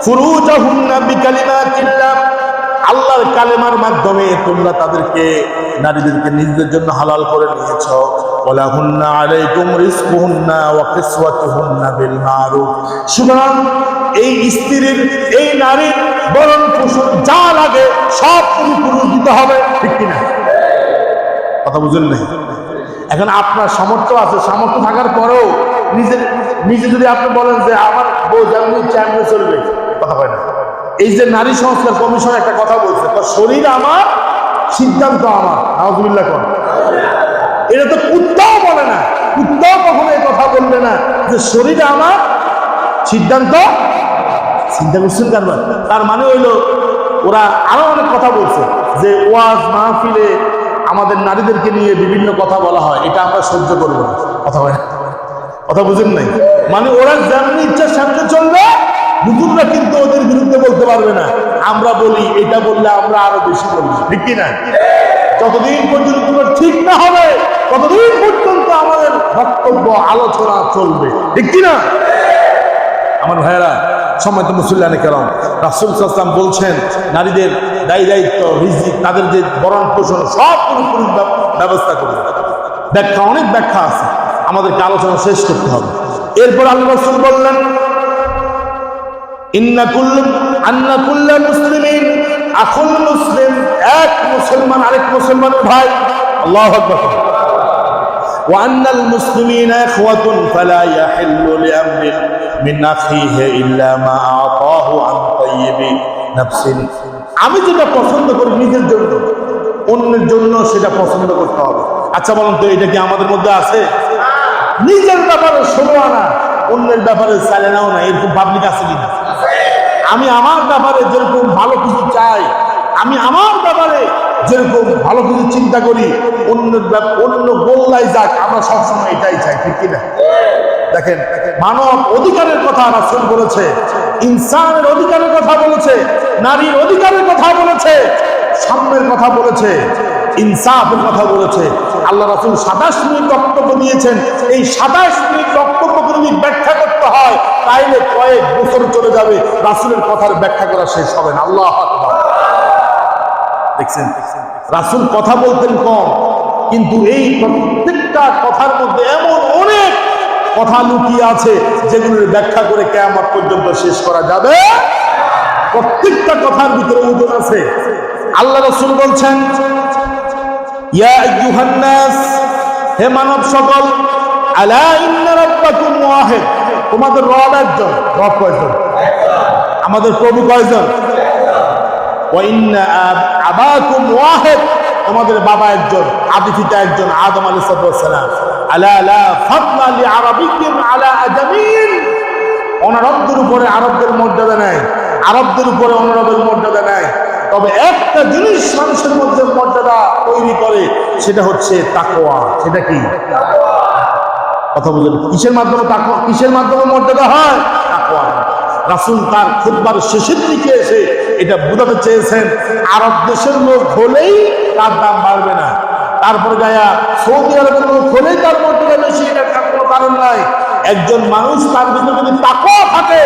ফুরুজাহুন্না বিকালিমাতিল্লাহ, আল্লাহর কালেমার মাধ্যমে তোমরা তাদেরকে নারীদেরকে নিজেদের জন্য হালাল করে নিয়েছো। ওয়ালাহুন্না আলাইকুম রিজকুহুন্না ওয়া কিসওয়াতুহুন্না বিল মারুফ, সুতরাং এই স্ত্রীর এই নারীর বরণ পোষণ যা লাগে সব পুরুষ দিতে হবে, ঠিক কিনা? কথা বুঝেন নাই? এখন আপনার সামর্থ্য আছে, সামর্থ্য থাকার পরেও নিজে যদি আপনি বলেন যে আমার বউ যেমনি চাইলে চলবে, কথা হয় না। এই যে নারী সংস্কার কমিশন একটা কথা বলছে, শরীর আমার সিদ্ধান্ত আমার, নাউযুবিল্লাহ কোন, এটা তো কুত্তাও বলে না। কুত্তাও কখনো এই কথা বলবে না যে শরীর আমার সিদ্ধান্ত। চিন্তা করছেন কারবার? তার মানে হইলো ওরা আরো অনেক কথা বলছে যে ওয়াজ মাহফিলে আমাদের নারীদেরকে নিয়ে বিভিন্ন কথা বলা হয়, এটা আমরা সহ্য করবো না। কথা হয় না? কথা বুঝেন নাই? মানে ওরা যেমনি ইচ্ছা সামনে চলবে, হুজুররা কিন্তু ওদের বিরুদ্ধে বলতে পারবে না। আমরা বলি এটা বললে আমরা আরো বেশি বলবো, ঠিক কিনা? যতদিন পর্যন্ত ঠিক না হবে ততদিন পর্যন্ত আমাদের বক্তব্য আলোচনা চলবে, ঠিক কিনা? আমার ভাইয়েরা, সম্মানিত মুসল্লিয়ানে কেরাম, রাসূল সাল্লাল্লাহু আলাইহি ওয়াসাল্লাম বলছেন নারীদের দায়িত্ব, রিজিক, তাদের যে বরণ পোষণ সব পুরোপুরি ব্যবস্থা করবে। ব্যাখ্যা, অনেক ব্যাখ্যা আছে, আমাদেরকে আলোচনা শেষ করতে হবে। এরপর আল্লাহ রাসূল বললেন আন্না কুল্লা মুসলিমিন আখুল মুসলিম, এক মুসলমান আরেক মুসলমানের ভাই। আল্লাহু আকবার। ওয়া আন্নাল মুসলিমিনা ইখওয়াতুন ফালা ইয়াহিল্লু লিআমরিন মিন আখিহি ইল্লা মা আতাহু আন তাইয়্যিবি নাফসিন, আমি যেটা পছন্দ করি নিজের জন্য, অন্যের জন্য সেটা পছন্দ করতে হবে। আচ্ছা বলুন তো, এটা কি আমাদের মধ্যে আছে? নিজের ব্যাপারে 16 আনা, অন্যের ব্যাপারে 4 আনাও না। এরকম পাবলিক আছে কিনা? আমি আমার ব্যাপারে যেরকম ভালো কিছু চাই, আমি আমার ব্যাপারে যেরকম ভালো কিছু চিন্তা করি, অন্য গোল্লাই যাক, আমরা সবসময় এটাই চাই, ঠিক কিনা? দেখেন, মানব অধিকারের কথা রাসূল বলেছে, ইনসানের অধিকারের কথা বলেছে, নারীর অধিকারের কথা বলেছে, সাম্যের কথা বলেছে, ইনসাফের কথা বলেছে। আল্লাহ রাসূল 27 মিনিট বক্তব্য দিয়েছেন। এই 27 মিনিট বক্তব্যকে যদি ব্যাখ্যা করতে হয় তাইলে কয়েক বছর চলে যাবে, রাসূলের কথার ব্যাখ্যা করা শেষ হবে না। আল্লাহু আকবার। দেখছেন, রাসূল কথা বলতেন কম, কিন্তু এই প্রত্যেকটা কথার মধ্যে এমন অনেক কথা লুকিয়ে আছে যেগুলোর ব্যাখ্যা করে কিয়ামত পর্যন্ত শেষ করা যাবে। প্রত্যেকটা কথার ভিতরে ওজন আছে। আল্লাহ রাসূল বলছেন, ইয়া আইয়ুহান নাস, হে মানব সকল, আলা ইন্না রাব্বাকুম ওয়াহিদ, তোমাদের রব একজন। রব কয়জন? আমাদের প্রভু কয়জন? ওয়া ইন্না আবাকুম ওয়াহিদ, তোমাদের বাবা একজন, আদি পিতা একজন, আদম আলাইহিস সালাম। আলা লা ফাদলা লিআরাবিয়্যিন আলা আজামিয়্যিন, অনারবদের উপরে আরবদের মর্যাদা নাই, আরবদের উপরে অনারবের মর্যাদা নাই। তবে একটা জিনিস মানুষের মধ্যে মর্যাদা তৈরি করে, সেটা হচ্ছে তাকওয়া। সেটা কি? কথা বলেন, কিসের মাধ্যমে তাকওয়া, কিসের মাধ্যমে মর্যাদা হয়? তাকওয়া। রাসূল তার খুতবার শেষের দিকে এসে এটা বোঝাতে চেয়েছেন, আরব দেশের লোক হলেই তার দাম বাড়বে না, তারপরে গায়া সৌদি আরবের লোক হলেই তার মর্যাদা বেশি, এটা কোনো কারণ নাই। একজন মানুষ তার ভিতরে যদি তাকওয়া থাকে,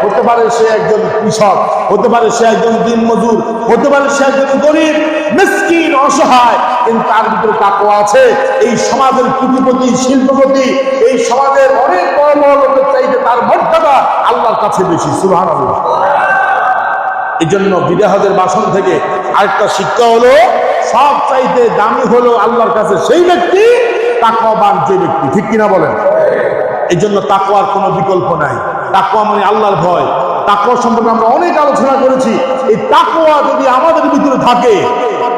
হতে পারে সে একজন কৃষক, হতে পারে সে একজন দিনমজুর, হতে পারে সে একজন গরিব মিসকিন অসহায়, কিন্তু তার ভিতরে তাকওয়া আছে। এই সমাজের কুটিপতি, শিল্পপতি, এই সমাজের অনেক বড় বড় লোকের চাইতে তার মর্যাদা আল্লাহর কাছে বেশি। সুবহানাল্লাহ। এই জন্য বিদাহদের ভাষণ থেকে আরেকটা শিক্ষা হলো, সব চাইতে দামি হলো আল্লাহর কাছে সেই ব্যক্তি, তাকওয়াবান যে ব্যক্তি। ঠিক কিনা বলেন? এই জন্য তাকওয়ার কোনো বিকল্প নাই। তাকওয়া মানে আল্লাহর ভয়। তাকওয়া সম্পর্কে আমরা অনেক আলোচনা করেছি। এই তাকওয়া যদি আমাদের ভিতরে থাকে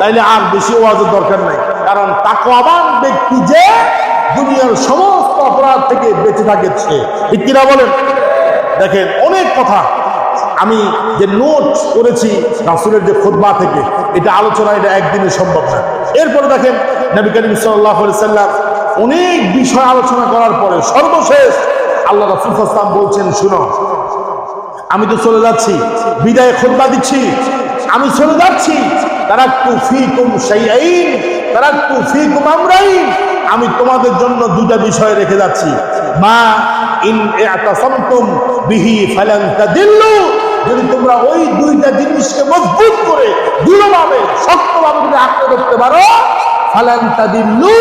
তাইলে আর বেশি ওয়াজের দরকার নাই। কারণ তাকওয়াবান ব্যক্তি যে দুনিয়ার সমস্ত অপরাধ থেকে বেঁচে থাকে সে। ঠিক কিনা বলেন? দেখেন, অনেক কথা আমি যে নোট করেছি রাসূলের যে খুতবা থেকে, এটা আলোচনা, এটা একদিনে সম্ভব না। এরপরে দেখেন, নবী করিম সাল্লাল্লাহু আলাইহি সাল্লাম অনেক বিষয় আলোচনা করার পরে সর্বশেষ আল্লাহ রাসূল সাল্লাল্লাহু আলাইহি ওয়াসাল্লাম বলছেন, শুনো, আমি তো চলে যাচ্ছি, বিদায় খুতবা দিচ্ছি, আমি চলে যাচ্ছি। তারাকতু ফীকুম শাইআইন, তারাকতু ফীকুম আমরাইন, আমি তোমাদের জন্য দুটা বিষয় রেখে যাচ্ছি। মা ইন ইতাসামতুম বিহি ফালান তাদিল্লু, যদি তোমরা ওই দুইটা জিনিসকে মজবুত করে দৃঢ়ভাবে শক্তভাবে যদি আঁকড়ে ধরতে পারো, ফালান তাদিল্লু,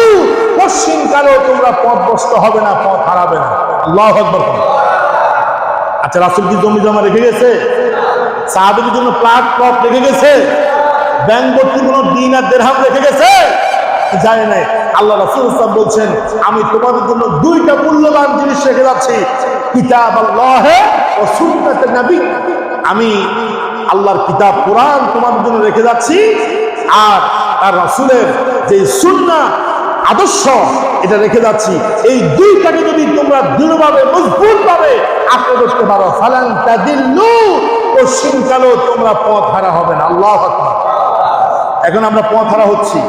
পশ্চিমকালেও তোমরা পথভ্রষ্ট হবে না, পথ হারাবে না। আল্লাহু আকবার। আচ্ছা, রাসূল কি জমি জমা রেখে গেছে? সাহাবীদের জন্য প্লট রেখে গেছে? ব্যাংক ভর্তি কোনো দিনার দিরহাম রেখে গেছে? যায় নাই। আল্লাহ রাসূল সাল্লাল্লাহু আলাইহি ওয়াসাল্লাম বলছেন, আমি তোমাদের জন্য দুইটা মূল্যবান জিনিস রেখে যাচ্ছি, কিতাব আল্লাহ ও সুন্নাত নবী। আমি আল্লাহর কিতাব কোরআন তোমাদের জন্য রেখে যাচ্ছি, আর তার রাসূলের যে সুন্নাহ আদর্শ এটা রেখে যাচ্ছি। এই দুইটাকে যদি তোমরা দৃঢ়ভাবে মজবুতভাবে আঁকড়ে ধরতে পারো, ফালান তাদিল্লু, পশ্চিমকালেও তোমরা পথ হারা হবে না। আল্লাহু আকবার। এখন আমরা পথ হারা হচ্ছি,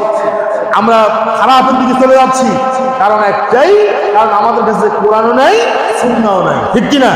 আমরা খারাপের দিকে চলে যাচ্ছি। কারণ একটাই, কারণ আমাদের কাছে কোরআনও নাই, সুন্নাহও নাই। ঠিক কিনা?